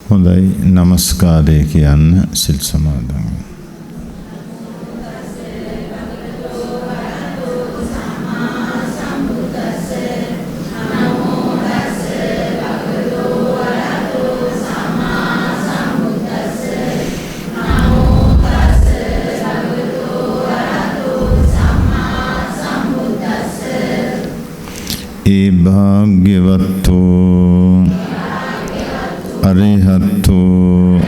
හොඳයි නමස්කාරය කියන්න සිල් සමාදන්. ඒ භාග්‍යවත්තෝ අරිහත්තෝ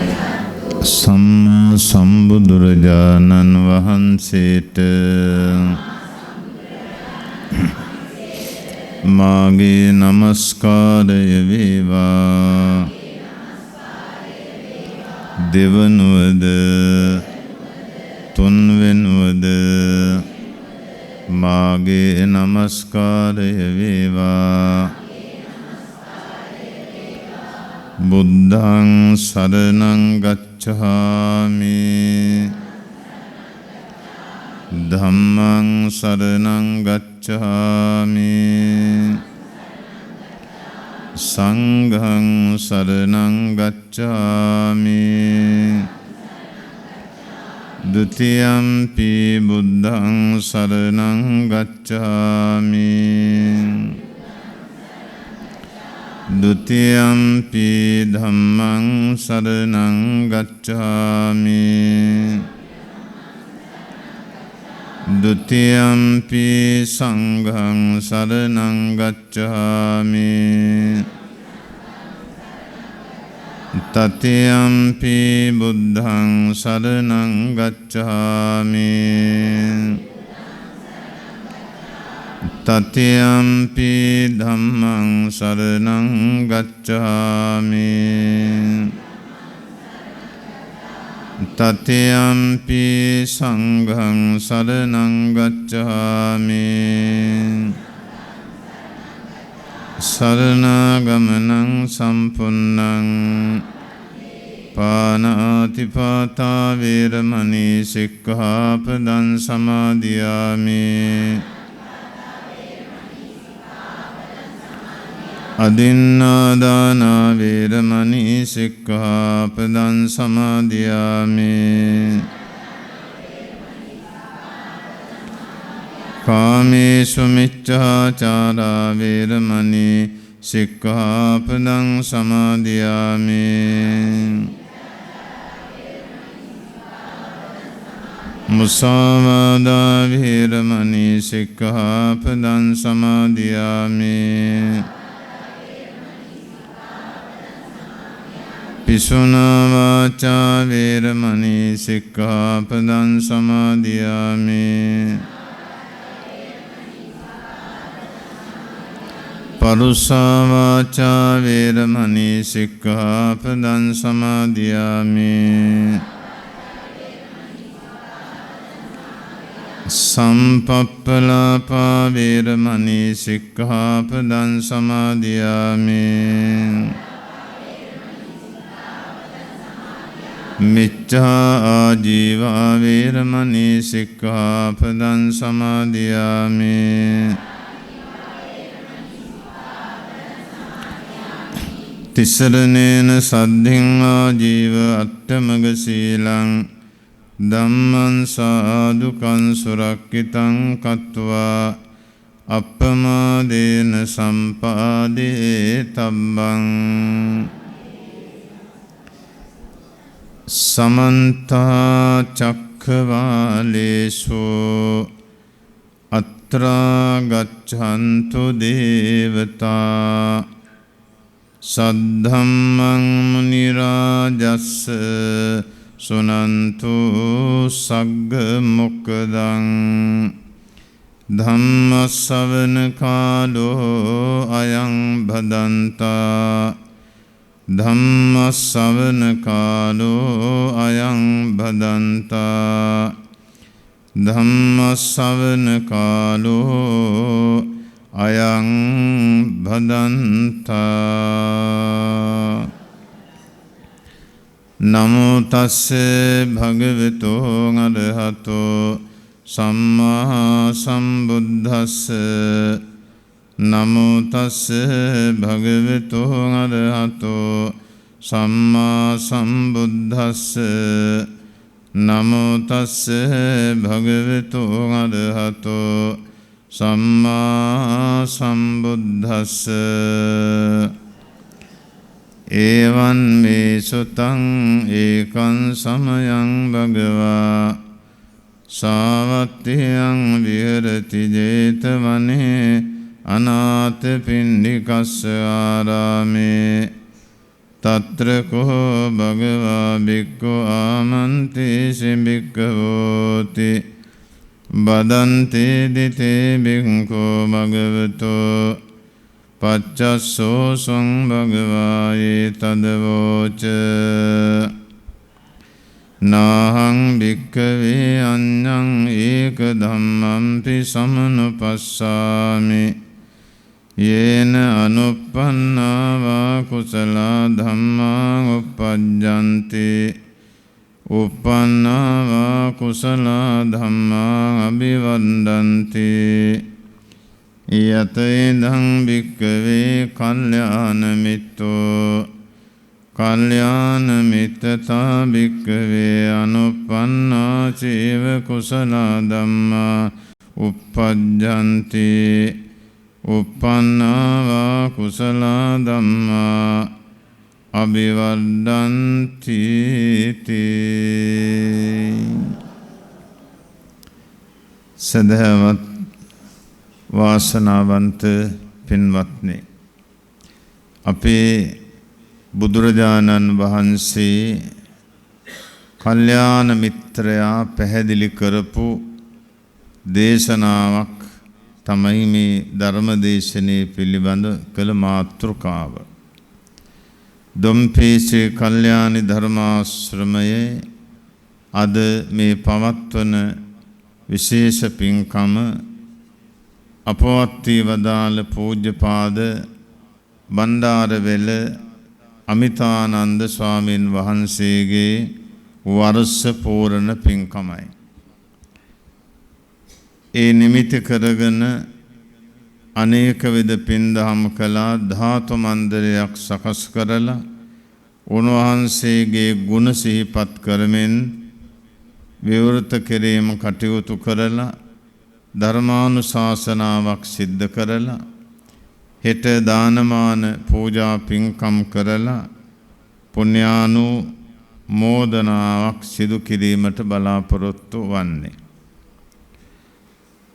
සම්මා සම්බුදුරජාණන් වහන්සේට මාගේ නමස්කාරය වේවා. දෙවනුවද තුන්වෙනුවද මාගේ නමස්කාරය වේවා. බුද්ධං සරණං ගච්ඡාමි ධම්මං සරණං ගච්ඡාමි සංඝං සරණං ගච්ඡාමි ဒုတိယံ පි බුද්ධං සරණං ගච්ඡාමි ဒုတိယံ පි ධම්මං සරණං ගච්ඡාමි ဒုတိယံ පි සංඝං සරණං ගච්ඡාමි တတိယံ පි බුද්ධං සරණං ගච්ඡාමි တတိယံ පි ධම්මං සරණං ගච්ඡාමි တတိယံ පි සංඝං සරණං ගච්ඡාමි สรณกมนังสัมปุณังปานาติปาตาเวรมณีสิกขาปดังสมาธิยามิอดินนาดานาเวรมณีสิกขาปดังสมาธิยามิกาเมสุมิจฉาจาราเวรมณีสิกขาปดังสมาธิยามิมุสาวาทาเวรมณีสิกขาปดังสมาธิยามิปิสุนาวาจาเวรมณีสิกขาปดังสมาธิยามิปรุสาวาจาเวรมณีสิกขาปดังสมาธิยามิสัมปัปปลาภาเวรมณีสิกขาปดังสมาธิยามิมิจฉาอาជីวะเวรมณีสิกขาปดังสมาธิยามิติสรเนนสัดดิงอาจีวะอัตตมกสีลังดัมมันสาธุกันสุรักขิตังกัตวะอัปปมาเดนสัมปาเดตับบังสมันตาจักขวาเลสุอัตรากัจฉันตุเดวตาสัทธัมมังมุนิราจัสสะสุนันตุสักขมุกดังธัมมัสสวนคาโลอายังบดันตาธัมมัสสวนคาโลอายังบดันตาธัมมัสสวนคาโลอายังบดันตานะโมตัสสะภะคะวะโตอะระหะโตสัมมาสัมพุทธัสสะนะโมตัสสะภะคะวะโตอะระหะโต සම්මා සම්බුද්දස්ස නමෝ තස්ස භගවතු අරහතෝ සම්මා සම්බුද්දස්ස එවං මේ සුතං ඒකං සමයං භගවා සාවත්තියං විහෙරති ජේතවනේ අනාථපිණ්ඩිකස්ස ආරාමේ තත්‍ර කෝ භගවා භික්ඛු ආමන්තේසි භික්ඛවෝති බදන්තේ දිතේ භික්ඛෝ භගවතෝ පච්චස්සෝ සං භගවායේ තදවෝච නාහං භික්ඛවේ අඤ්ඤං ඒක ධම්මං සමනුපස්සාමි යේන අනුප්පන්නා වා කුසල ධම්මා උප්පජ්ජන්ති උප්පන්නා වා කුසල ධම්මා අභිවන්දන්ති යතේදං භික්ඛවේ කල්යාණ මිත්තෝ කල්යාණ මිත්තතා භික්ඛවේ අනුප්පන්නා චේව කුසල ධම්මා උප්පජ්ජන්ති උප්පන්නා වා කුසල ධම්මා අභිවර්ධන්ති සදහවත් වාසනාවන්ත පින්වත්නි, අපේ බුදුරජාණන් වහන්සේ කල්යාණ මිත්‍රයා පැහැදිලි කරපු දේශනාවක් තමයි මේ ධර්ම දේශනේ පිළිබඳ කළ මාතෘකාව. දොම්පේසේ කල්යාණි ධර්මාශ්‍රමයේ අද මේ පවත්වන විශේෂ පින්කම අපවත්වී වදාළ පූජ්‍යපාද බණ්ඩාරවැල අමිතානන්ද ස්වාමීන් වහන්සේගේ වර්ෂ පූර්ණ පින්කමයි. ඒ නිමිති කරගෙන අනේක විද පින්දහම් කළා, ධාතු මන්දිරයක් සකස් කරලා උන්වහන්සේගේ ගුණ සිහිපත් කරමින් විවෘත කිරීම කටයුතු කරලා ධර්මානුශාසනාවක් සිද්ධ කරලා හෙට දානමාන පූජා පින්කම් කරලා පුණ්‍යානුමෝදනාවක් සිදු කිරීමට බලාපොරොත්තු වන්නේ.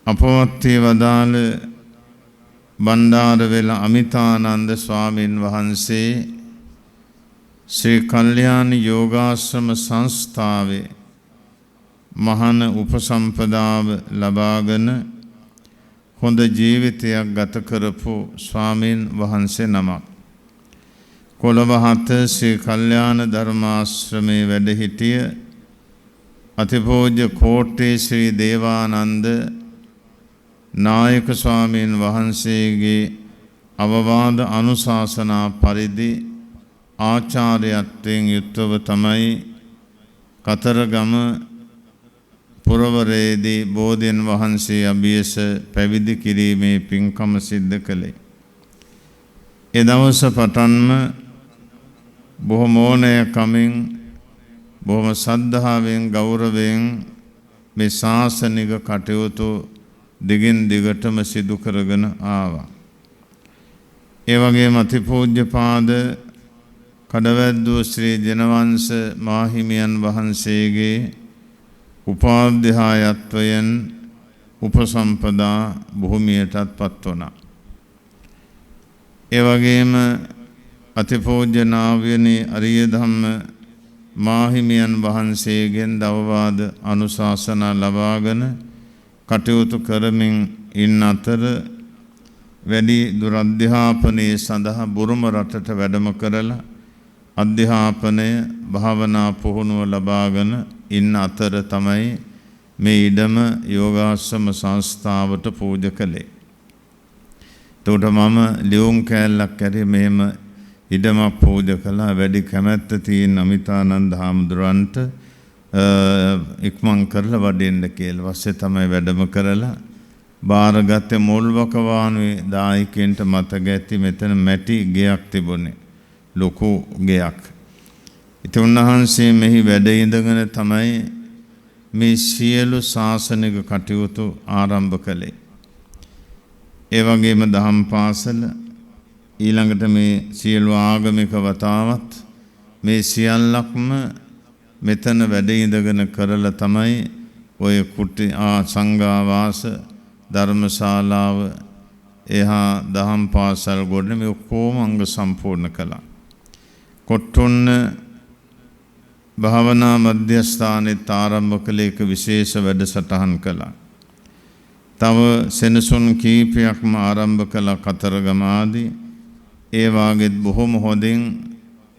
අපවත්වී වදාළ බණ්ඩාරවැල අමිතානන්ද ස්වාමීන් වහන්සේ ශ්‍රී කල්යාණ යෝගාශ්‍රම සංස්ථාවේ මහාන උපසම්පදාව ලබාගෙන හොඳ ජීවිතයක් ගත කරපු ස්වාමීන් වහන්සේ නමක්. කොළඹ 7 ශ්‍රී කල්යාණ ධර්මාශ්‍රමයේ වැඩ සිටිය අතිපූජ්‍ය කෝට්ටේ ශ්‍රී දේවානන්ද නායක ස්වාමීන් වහන්සේගේ අවවාද අනුශාසනා පරිදි ආචාර්යත්වයෙන් යුක්තව තමයි කතරගම පුරවරයේදී බෝධීන් වහන්සේ අභියස පැවිදි කිරීමේ පින්කම සිද්ධ කළේ. ඒ දවස පටන්ම බොහොම ඕනෑකමින් බොහොම සද්ධාවෙන් ගෞරවයෙන් මේ ශාසනික කටයුතු දිගින් දිගටම සිදු කරගෙන ආවා. ඒ වගේම අතිපූජ්‍යපාද කඩවැද්දුව ශ්‍රී ජනවංශ මාහිමියන් වහන්සේගේ උපාධ්‍යායත්වයෙන් උපසම්පදා භූමියටත් පත් වුණා. ඒ වගේම අතිපූජ්‍ය නාවියනි අරිය ධම්ම මාහිමියන් වහන්සේගෙන් දවවාද අනුශාසනා ලබාගෙන කටයුතු කරමින් ඉන්න අතර වැඩි දුර අධ්‍යාපනයේ සඳහා බුරුම රටට වැඩම කරලා අධ්‍යාපනය භාවනා පුහුණුව ලබාගෙන ඉන්න අතර තමයි මේ ඉඩම යෝගාශ්‍රම සංස්ථාවට පූජා කළේ. එතකොට මම ලියුම් කෑල්ලක් කරේ මෙහෙම ඉඩමක් පූජා කළා. වැඩි කැමැත්ත තියෙන අමිතානන්ද හාමුදුරන්ට ඉක්මන් කරලා වඩින්න කියලා. ඊපස්සේ තමයි වැඩම කරලා බාරගත්තේ මුල්වක වානුවේ දායකයන්ට මතක ඇති මෙතන මැටි ගෙයක් තිබුණේ. ලොකු ගයක්. ඉතින් උන්වහන්සේ මෙහි වැඩ ඉඳගෙන තමයි මේ සියලු ශාසනික කටයුතු ආරම්භ කළේ. ඒ වගේම දහම් පාසල ඊළඟට මේ සියලු ආගමික වතාවත් මේ සියල්ලක්ම මෙතන වැඩ ඉඳගෙන කරලා තමයි ඔය කුටි සංඝාවාස ධර්මශාලාව එහා දහම් පාසල් ගොඩ මේ ඔක්කොම අංග සම්පූර්ණ කළා. කොට්ටොන්න භාවනා මධ්‍යස්ථානයේ ආරම්භ කළ එක විශේෂ වැඩසටහන් කළා. තව සෙනසුන් කීපයක්ම ආරම්භ කළ කතරගම ආදී ඒ වාගෙත් බොහොම හොඳින්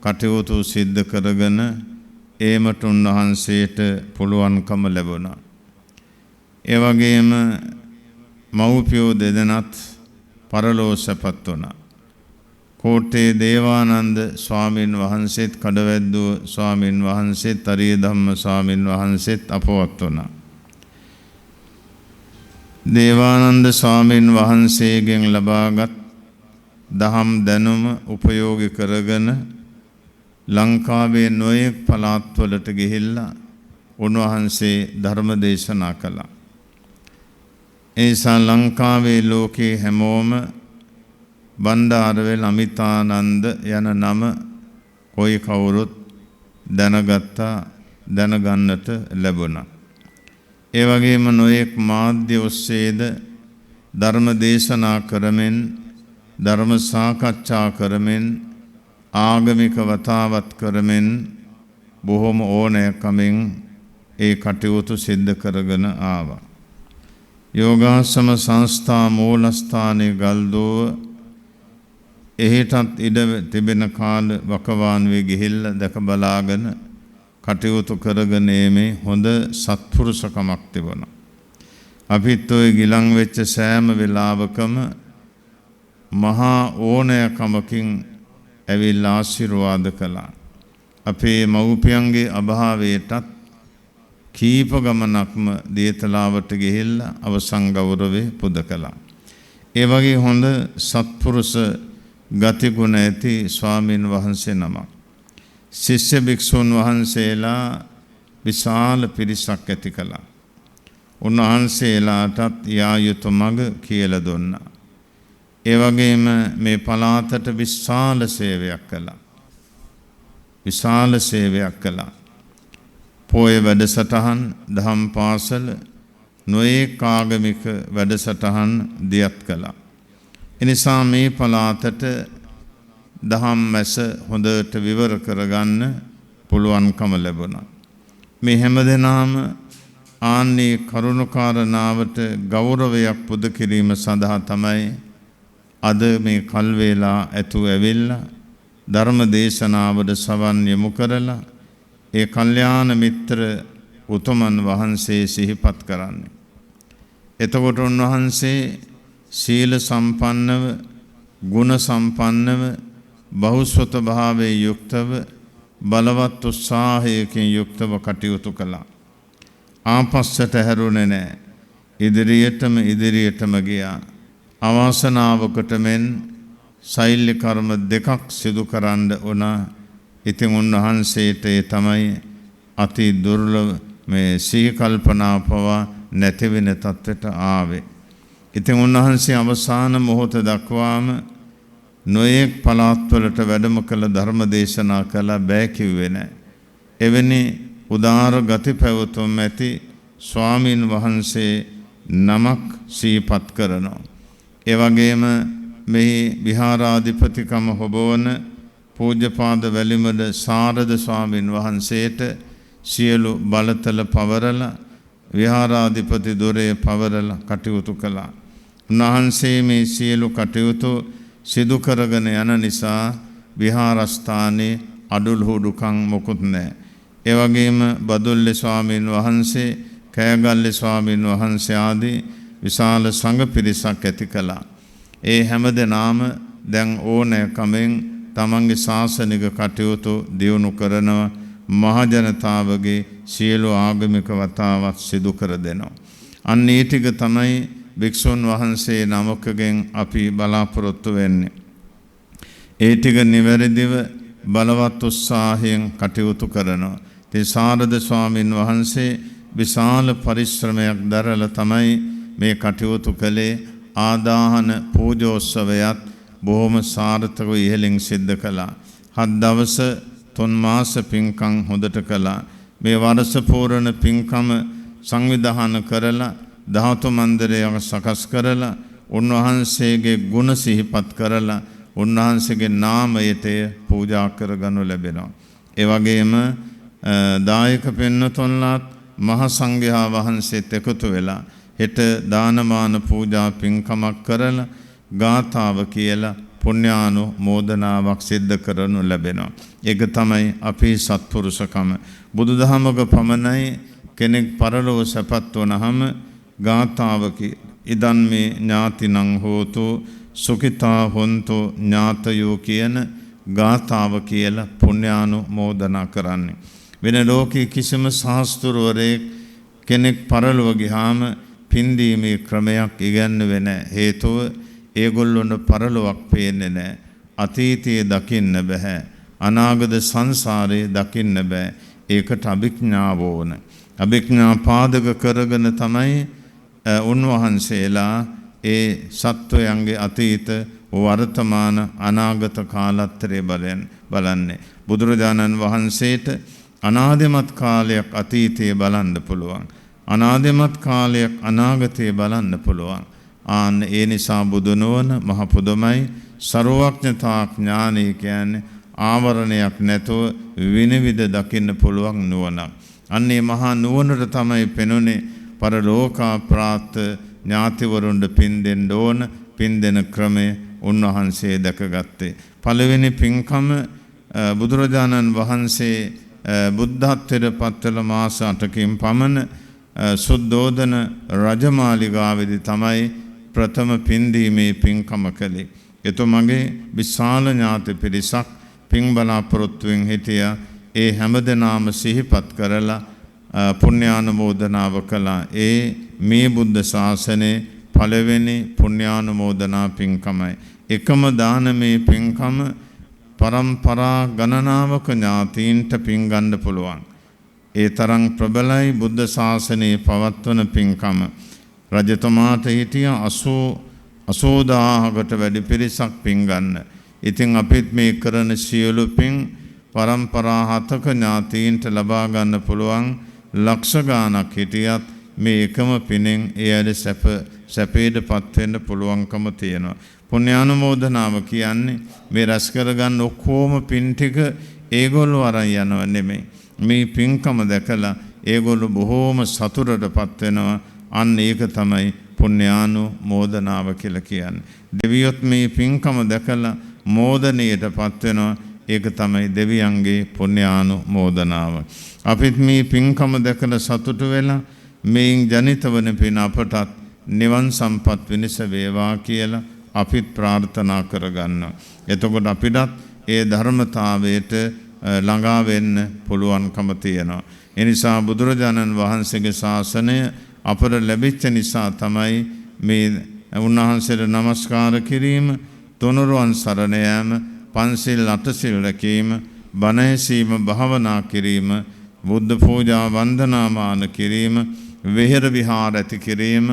කටයුතු සිද්ධ කරගෙන ඒමට උන්වහන්සේට පුළුවන්කම ලැබුණා. ඒ වගේම මව්පියෝ දෙදෙනත් පරලෝ සැපත් වුණා. කෝට්ටේ දේවානන්ද ස්වාමින් වහන්සේත් කඩවැද්දුව ස්වාමින් වහන්සේත් අරිය ධම්ම ස්වාමින් වහන්සේත් අපවත් වුණා. දේවානන්ද ස්වාමින් වහන්සේගෙන් ලබාගත් දහම් දැනුම උපයෝගී කරගෙන ලංකාවේ නොයෙක් පළාත්වලට ගිහිල්ලා උන්වහන්සේ ධර්ම දේශනා කළා. ඒ නිසා ලංකාවේ ලෝකේ හැමෝම බණ්ඩාරවෙල් අමිතානන්ද යන නම කොයි කවුරුත් දැනගත්තා, දැනගන්නට ලැබුණා. ඒ වගේම නොයෙක් මාධ්‍ය ඔස්සේද ධර්ම දේශනා කරමින් ධර්ම සාකච්ඡා කරමින් ආගමික වතාවත් කරමින් බොහොම ඕනෑකමින් ඒ කටයුතු සිද්ධ කරගෙන ආවා. යෝගාසම සංස්ථා මූලස්ථානයේ ගල්දුව එහෙටත් ඉඩ තිබෙන කාල වකවානුවේ ගිහිල්ලා දැක බලාගෙන කටයුතු කරගෙන මේ හොඳ සත්පුරුෂකමක් තිබුණා. අපිත් ඔය ගිලන් වෙච්ච සෑම වෙලාවකම මහා ඕනෑකමකින් ඇවිල්ලා ආශිර්වාද කළා. අපේ මව්පියන්ගේ අභාවයටත් කීප ගමනක්ම දේතලාවට ගිහිල්ලා අවසන් ගෞරවේ පුද කළා. ඒ වගේ හොඳ සත්පුරුෂ ගතිගුණ ඇති ස්වාමීන් වහන්සේ නමක්. ශිෂ්‍ය භික්ෂුන් වහන්සේලා විශාල පිරිසක් ඇති කළා. උන්වහන්සේලාටත් යා යුතු මඟ කියලා දුන්නා. ඒ වගේම මේ පළාතට විශාල සේවයක් කළා. විශාල සේවයක් කළා. පොය වැඩසටහන්, දහම් පාසල, නොයෙක් ආගමික වැඩසටහන් දියත් කළා. එනිසා මේ පළාතට දහම් මැස හොඳට විවර කරගන්න පුළුවන්කම ලැබුණා. මේ හැමදෙනාම ආන්නේ කරුණාකාරණාවට ගෞරවයක් පුද කිරීම සඳහා තමයි අද මේ කල් වේලා ඇතුව ඇවිල්ලා ධර්ම දේශනාවට සවන් යොමු කරලා ඒ කල්යාණ මිත්‍ර උතුමන් වහන්සේ සිහිපත් කරන්නේ. එතකොට උන්වහන්සේ සීල සම්පන්නව, ගුණ සම්පන්නව, බහුශ්‍රත භාවයේ යුක්තව, බලවත් උත්සාහයකින් යුක්තව කටයුතු කළා. ආපස්සට හැරුණේ නැහැ. ඉදිරියටම ගියා. අවාසනාවකට මෙන් සෛල්‍ය කර්ම දෙකක් සිදු කරන්න වුණා. ඉතින් උන්වහන්සේට ඒ තමයි අති දුර්ලභ මේ සිහි කල්පනා පවා නැති වෙන තත්ත්වයට ආවේ. ඉතින් උන්වහන්සේ අවසාන මොහොත දක්වාම නොයෙක් පළාත්වලට වැඩම කළ ධර්ම දේශනා කළ බෑ කිව්වේ නැහැ. එවැනි උදාර ගති පැවතුම් ඇති ස්වාමින් වහන්සේ නමක් සිහිපත් කරනවා. ඒ වගේම මෙහි විහාරාධිපතිකම හොබවන පූජ්‍යපාද වැලිමඩ සාරද ස්වාමින් වහන්සේට සියලු බලතල පවරලා විහාරාධිපති දොරේ පවරලා කටයුතු කළා. උන්වහන්සේ මේ සියලු කටයුතු සිදු කරගෙන යන නිසා විහාරස්ථානයේ අඩුලුහුඩුකම් මොකුත් නැහැ. ඒ වගේම බදුල්ලේ ස්වාමින් වහන්සේ, කෑගල්ලේ ස්වාමින් වහන්සේ ආදී විශාල සංඝ පිරිසක් ඇති කළා. ඒ හැමදෙනාම දැන් ඕනෑකමෙන් තමන්ගේ ශාසනික කටයුතු දියුණු කරනවා. මහජනතාවගේ සියලු ආගමික වතාවත් සිදු කර දෙනවා. අන්න ඒ ටික තමයි භික්ෂුන් වහන්සේ නමකගෙන් අපි බලාපොරොත්තු වෙන්නේ. ඒ ටික නිවැරදිව බලවත් උත්සාහයෙන් කටයුතු කරනවා. ඉතින් සාරද ස්වාමින් වහන්සේ විශාල පරිශ්‍රමයක් දරලා තමයි මේ කටයුතු කළේ. ආදාහන පූජෝත්සවයත් බොහොම සාර්ථකව ඉහළින් සිද්ධ කළා. 7 දවස් 3 මාස පින්කම් හොඳට කළා. මේ වර්ෂ පූර්ණ පින්කම සංවිධානය කරලා ධාතු මන්දිරයක් සකස් කරලා උන්වහන්සේගේ ගුණ සිහිපත් කරලා උන්වහන්සේගේ නාමයට පූජා කරගනු ලැබෙනවා. ඒ වගේම දායක පින්නතුන්ලාත් මහ සංඝයා වහන්සේත් එකතු වෙලා හෙට දානමාන පූජා පින්කමක් කරලා ගාථාව කියලා පුණ්‍යානුමෝදනාවක් සිද්ධ කරනු ලැබෙනවා. ඒක තමයි අපේ සත්පුරුෂකම. බුදුදහමක පමණයි කෙනෙක් පරලොව සැපත් වුණාම ගාථාවක ඉදන් මේ ඥාතිනං හෝතු සුඛිතා හොන්තු ඥාතයෝ කියන ගාථාව කියලා පුණ්‍යානුමෝදනා කරන්නේ. වෙන ලෝකේ කිසිම ශාස්ත්‍රවරයෙක් කෙනෙක් පරලොව ගියාම පින්දීමේ ක්‍රමයක් ඉගන්වන්නේ නැහැ. හේතුව ඒගොල්ලොන්ට පරලොවක් පේන්නේ නැහැ. අතීතයේ දකින්න බෑ. අනාගත සංසාරේ දකින්න බෑ. ඒකට අභිඥාව ඕන. අභිඥා පාදක කරගෙන තමයි උන්වහන්සේලා ඒ සත්වයන්ගේ අතීත වර්තමාන අනාගත කාලත්‍රය බලන්නේ. බුදුරජාණන් වහන්සේට අනාදිමත් කාලයක් අතීතයේ බලන්න පුළුවන්. අනාදිමත් කාලයක් අනාගතයේ බලන්න පුළුවන්. ආන්න ඒ නිසා බුදු නොවන මහ පුදුමයි. ਸਰවඥතා ඥානය කියන්නේ ආවරණයක් නැතුව විනිවිද දකින්න පුළුවන් නුවණක්. අන්නේ මහා නුවණට තමයි පෙනුනේ පරලෝකා ප්‍රාත් ඥාතිවරුන්ට පින් දෙන්න ඕන. පින් දෙන ක්‍රමය උන්වහන්සේ දැකගත්තේ. පළවෙනි පින්කම බුදුරජාණන් වහන්සේ බුද්ධත්වයට පත්වල මාස 8කින් පමණ සුද්ධෝදන රජමාලිගාවේදී තමයි ප්‍රථම පින්දීමේ පින්කම කළේ. එතුමගේ විශාල ඥාති පිරිසක් පින් බලාපොරොත්තුවෙන් හිටියා. ඒ හැමදෙනාම සිහිපත් කරලා පුණ්‍යානුමෝදනාව කළා. ඒ මේ බුද්ධ ශාසනයේ පළවෙනි පුණ්‍යානුමෝදනා පින්කමයි. එකම දානමේ පින්කම පරම්පරා ගණනාවක ඥාතීන්ට පින් ගන්න පුළුවන්. ඒ තරම් ප්‍රබලයි බුද්ධ ශාසනයේ පවත්වන පින්කම. රජතුමාට හිටියා 80000කට වැඩි පිරිසක් පින් ගන්න. ඉතින් අපිත් මේ කරන සියලු පින් පරම්පරා 7ක ඥාතීන්ට ලබා ගන්න පුළුවන්. ලක්ෂ ගාණක් හිටියත් මේ එකම පිනෙන් එයාට සැපේටපත් වෙන්න පුළුවන්කම තියෙනවා. පුණ්‍යානුමෝදනාව කියන්නේ මේ රැස් කරගන්න ඔක්කොම පින් ටික ඒගොල්ලෝ අරන් යනව නෙමෙයි. මේ පින්කම දැකලා ඒගොල්ලෝ බොහෝම සතුටටපත් වෙනවා. අන්න ඒක තමයි පුණ්‍යානුමෝදනාව කියලා කියන්නේ. දෙවියොත් මේ පින්කම දැකලා මෝදනයටපත් වෙනවා. ඒක තමයි දෙවියන්ගේ පුණ්‍යානුමෝදනාව. අපිත් මේ පින්කම දැකලා සතුටු වෙලා මේන් ජනිත වන පින අපටත් නිවන් සම්පත් වෙනස වේවා කියලා අපිත් ප්‍රාර්ථනා කරගන්නවා. එතකොට අපිටත් ඒ ධර්මතාවයට ළඟා වෙන්න පුළුවන්කම තියෙනවා. ඒ නිසා බුදුරජාණන් වහන්සේගේ ශාසනය අපට ලැබිච්ච නිසා තමයි මේ උන්වහන්සේට නමස්කාර කිරීම, තුනුරුවන් සරණ යාම, පන්සිල් අටසිල් රැකීම, බණ ඇසීම, භාවනා කිරීම, බුද්ධ පූජා වන්දනාමාන කිරීම, විහෙර විහාර ඇති කිරීම,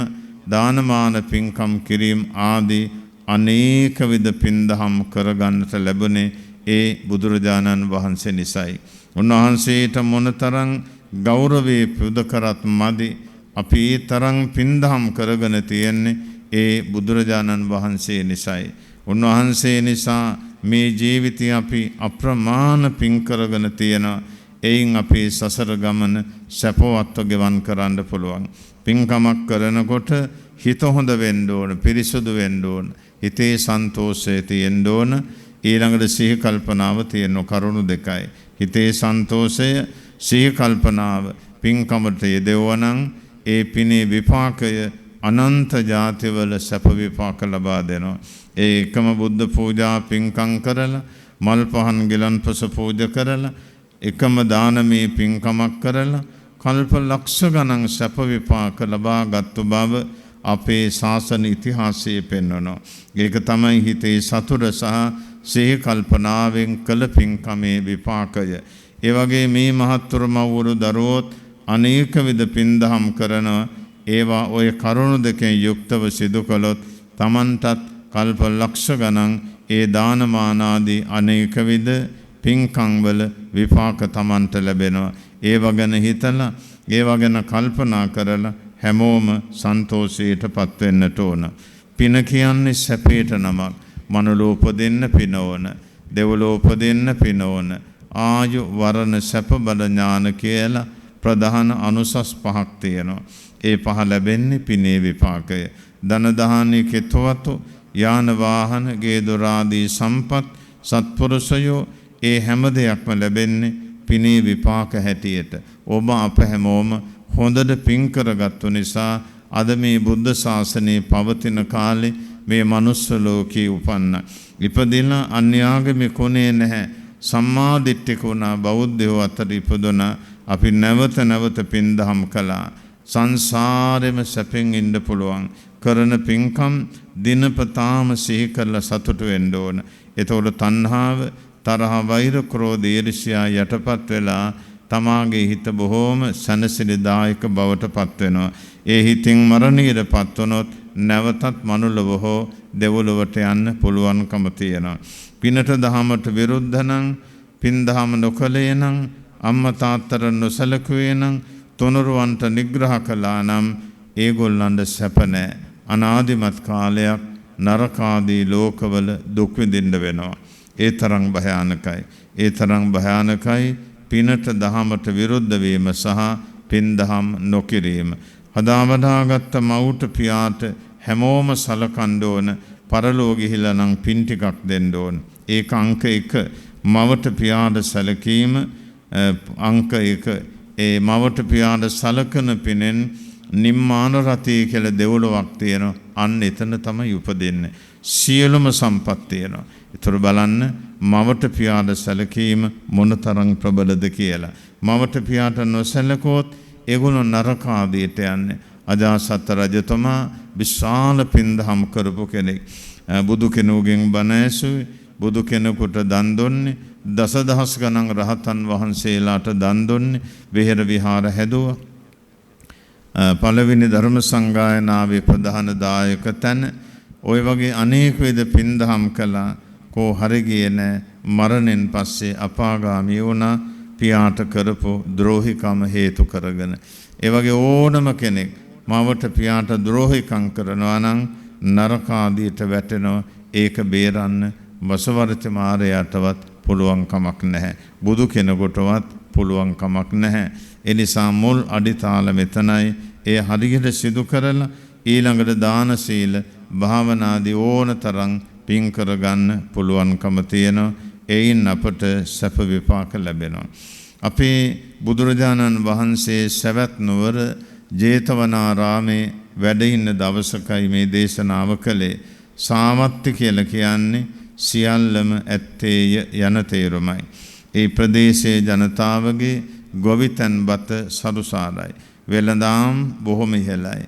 දානමාන පින්කම් කිරීම ආදී අනේක විද පින්දහම් කරගන්නට ලැබුණේ ඒ බුදුරජාණන් වහන්සේ නිසායි. උන්වහන්සේට මොනතරම් ගෞරවයේ පුද කරත් මදි. අපි ඒ තරම් පින්දහම් කරගෙන තියෙන්නේ ඒ බුදුරජාණන් වහන්සේ නිසායි. උන්වහන්සේ නිසා මේ ජීවිතය අපි අප්‍රමාණ පින් කරගෙන තියෙනවා. එයින් අපේ සසර ගමන සැපවත්ව ගෙවන් කරන්න පුළුවන්. පින්කමක් කරනකොට හිත හොඳ වෙන්න ඕන, පිරිසුදු වෙන්න ඕන, හිතේ සන්තෝෂය තියෙන්න ඕන. ඊළඟට සිහි කල්පනාව තියෙන කරුණු දෙකයි. හිතේ සන්තෝෂය, සිහි කල්පනාව පින්කමට යෙදවනම් ඒ පිනේ විපාකය අනන්ත ජාතිවල සැප විපාක ලබා දෙනවා. ඒ එකම බුද්ධ පූජා පින්කම් කරලා, මල් පහන් ගිලන්පස පූජා කරලා, එකම දානමේ පින්කමක් කරලා කල්ප ලක්ෂ ගණන් සැප විපාක ලබාගත්තු බව අපේ ශාසන ඉතිහාසයේ පෙන්වනවා. ඒක තමයි හිතේ සතුට සහ සිහි කල්පනාවෙන් කළ පින්කමේ විපාකය. ඒ වගේ මේ මහත්තුරු මව්වරු දරුවොත් අනේක විද පින්දහම් කරනවා. ඒවා ඔය කරුණු දෙකෙන් යුක්තව සිදු කළොත් තමන්ටත් කල්ප ලක්ෂ ගණන් ඒ දානමානාදී අනේක විද පින්කම් වල විපාක තමන්ට ලැබෙනවා. ඒව ගැන හිතලා ඒව ගැන කල්පනා කරලා හැමෝම සන්තෝෂයටපත් වෙන්නට ඕන. පින කියන්නේ සැපේට නමක්. මනුලෝ උපදින්න පින ඕන. දෙව්ලෝ උපදින්න පින ඕන. ආයු වරණ සැප බල ඥාන කියලා ප්‍රධාන අනුසස් පහක් තියෙනවා. ඒ පහ ලැබෙන්නේ පිනේ විපාකය. ධන දාහනේ කෙතවතු යාන වාහන ගේ දොර ආදී සම්පත් සත්පුරුෂයෝ ඒ හැම දෙයක්ම ලැබෙන්නේ පිනේ විපාක හැටියට. ඔබ අප හැමෝම හොඳට පින් කරගත්තු නිසා අද මේ බුද්ධ ශාසනයේ පවතින කාලේ මේ මනුස්ස ලෝකේ උපන්න. ඉපදිලා අන්‍යාගමිකුනේ නැහැ. සම්මා දිට්ඨික වුණා බෞද්ධයෝ අතර ඉපදුණා. අපි නැවත නැවත පින්දහම් කළා. සංසාරෙම සැපෙන් ඉන්න පුළුවන්. කරන පින්කම් දිනපතාම සිහි කරලා සතුට වෙන්න ඕන. එතකොට තණ්හාව, තරහ, වෛර, ක්‍රෝධ, ඊර්ෂ්‍යා යටපත් වෙලා තමාගේ හිත බොහෝම සනසිලිදායක බවට පත් වෙනවා. ඒ හිතින් මරණයටපත් වුනොත් නැවතත් මනුලව හෝ දෙව්ලොවට යන්න පුළුවන්කම තියෙනවා. පිනට දහමට විරුද්ධ නම්, පින් දහම නොකලේ නම්, අම්මා තාත්තට නොසලකුවේ නම්, තුනුරුවන්ට නිග්‍රහ කළා නම් ඒගොල්ලන්ට සැප නැහැ. අනාදිමත් කාලයක් නරකාදී ලෝකවල දුක් විඳින්න වෙනවා. ඒ තරම් භයානකයි. ඒ තරම් භයානකයි පිනට දහමට විරුද්ධ වීම සහ පින් දහම් නොකිරීම. හදාවදාගත්ත මව්ට පියාට හැමෝම සලකන්න ඕන. පරලෝ ගිහිලා නම් පින් ටිකක් දෙන්න ඕන. ඒක අංක 1. මවට පියාට සැලකීම අංක 1. ඒ මවට පියාට සලකන පිනෙන් නිම්මාන රතේ කියලා දෙව්ලොවක් තියෙනවා. අන්න එතන තමයි උපදින්නේ. සියලුම සම්පත් තියෙනවා. ඒතර බලන්න මවට පියාට සැලකීම මොනතරම් ප්‍රබලද කියලා. මවට පියාට නොසැලකුවොත් ඒගොල්ලෝ නරක ආදියට යන්නේ. අජාසත් රජතුමා විශාල පින්දහම් කරපු කෙනෙක්. බුදු කෙනෙකුගෙන් බණ ඇසුවේ, බුදු කෙනෙකුට දන් දුන්නේ, දසදහස් ගණන් රහතන් වහන්සේලාට දන් දුන්නේ, විහෙර විහාර හැදුවා. පළවෙනි ධර්ම සංගායනාවේ ප්‍රධාන දායක තැන ඔය වගේ අනේක විද පින්දහම් කළා. කෝ හරි ගියේ නැහැ. මරණයෙන් පස්සේ අපාගාමී වුණා. පියාට කරපු ද්‍රෝහිකම හේතු කරගෙන. ඒ වගේ ඕනම කෙනෙක් මවට පියාට ද්‍රෝහිකම් කරනවා නම් නරක ආදියට වැටෙනවා. ඒක බේරන්න වසවර්ති මාරයාටවත් පුළුවන් කමක් නැහැ. බුදු කෙනෙකුටවත් පුළුවන් කමක් නැහැ. ඒ නිසා මුල් අඩිතාල මෙතනයි. ඒ හරියට සිදු කරලා ඊළඟට දාන සීල භාවනාදී ඕනතරම් පින් කරගන්න පුළුවන්කම තියෙනවා. එයින් අපට සැප විපාක ලැබෙනවා. අපේ බුදුරජාණන් වහන්සේ සවැත් නුවර ජේතවනාරාමේ වැඩ ඉන්න දවසකයි මේ දේශනාව කළේ. සාමත්ති කියලා කියන්නේ සියල්ලම ඇත්තේය යන තේරුමයි. ඒ ප්‍රදේශයේ ජනතාවගේ ගොවිතැන් බත සරුසාරයි. වෙළඳාම් බොහොම ඉහළයි.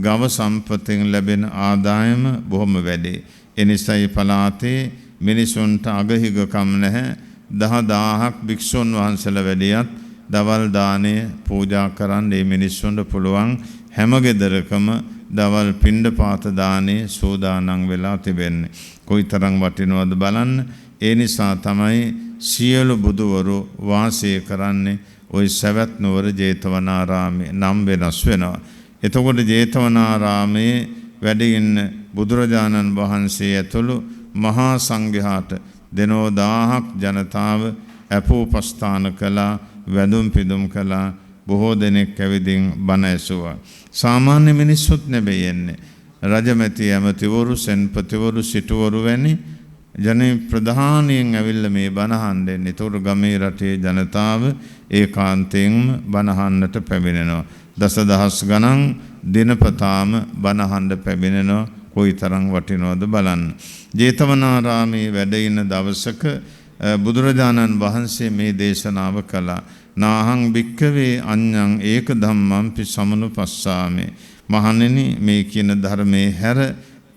ගව සම්පතෙන් ලැබෙන ආදායම බොහොම වැඩි. එනිසායි පළාතේ මිනිසුන්ට අගහිගකම් නැහැ. 10000ක් භික්ෂුන් වහන්සේලා වැඩියත් දවල් දාණය පූජා කරන්න මේ මිනිස්සුන්ට පුළුවන්. හැම ගෙදරකම දවල් පිණ්ඩපාත දාණය සෝදානම් වෙලා තිබෙන්නේ. කොයිතරම් වටිනවද බලන්න. ඒ නිසා තමයි සියලු බුදුවරු වාසය කරන්නේ ওই සවැත් නුවර ජේතවනාරාමයේ. නම් වෙනස් වෙනවා. එතකොට ජේතවනාරාමයේ වැඩ ඉන්න බුදුරජාණන් වහන්සේ ඇතුළු මහා සංඝයාට දෙනෝ 1000ක් ජනතාව අපෝපස්ථාන කළා, වැඳුම් පිදුම් කළා. බොහෝ දෙනෙක් ඇවිදින් බණ ඇසුවා. සාමාන්‍ය මිනිස්සුත් නෙවෙයි එන්නේ. රජමැති ඇමතිවරු, සෙන්පතිවරු, සිටුවරු වැනි ජන ප්‍රධානීන් ඇවිල්ලා මේ බණ අහන්න එන්නේ. ඒතකොට ගමේ රටේ ජනතාව ඒකාන්තයෙන්ම බණ අහන්නට පැමිණෙනවා. දසදහස් ගණන් දිනපතාම බණ අහන්න පැමිණෙනවා. කොයිතරම් වටිනවද බලන්න. ජේතවනාරාමේ වැඩ ඉන දවසක බුදුරජාණන් වහන්සේ මේ දේශනාව කළා. නාහං භික්ඛවේ අඤ්ඤං ඒක ධම්මං පි සමනුපස්සාමේ. මහණෙනි, මේ කියන ධර්මයේ හැර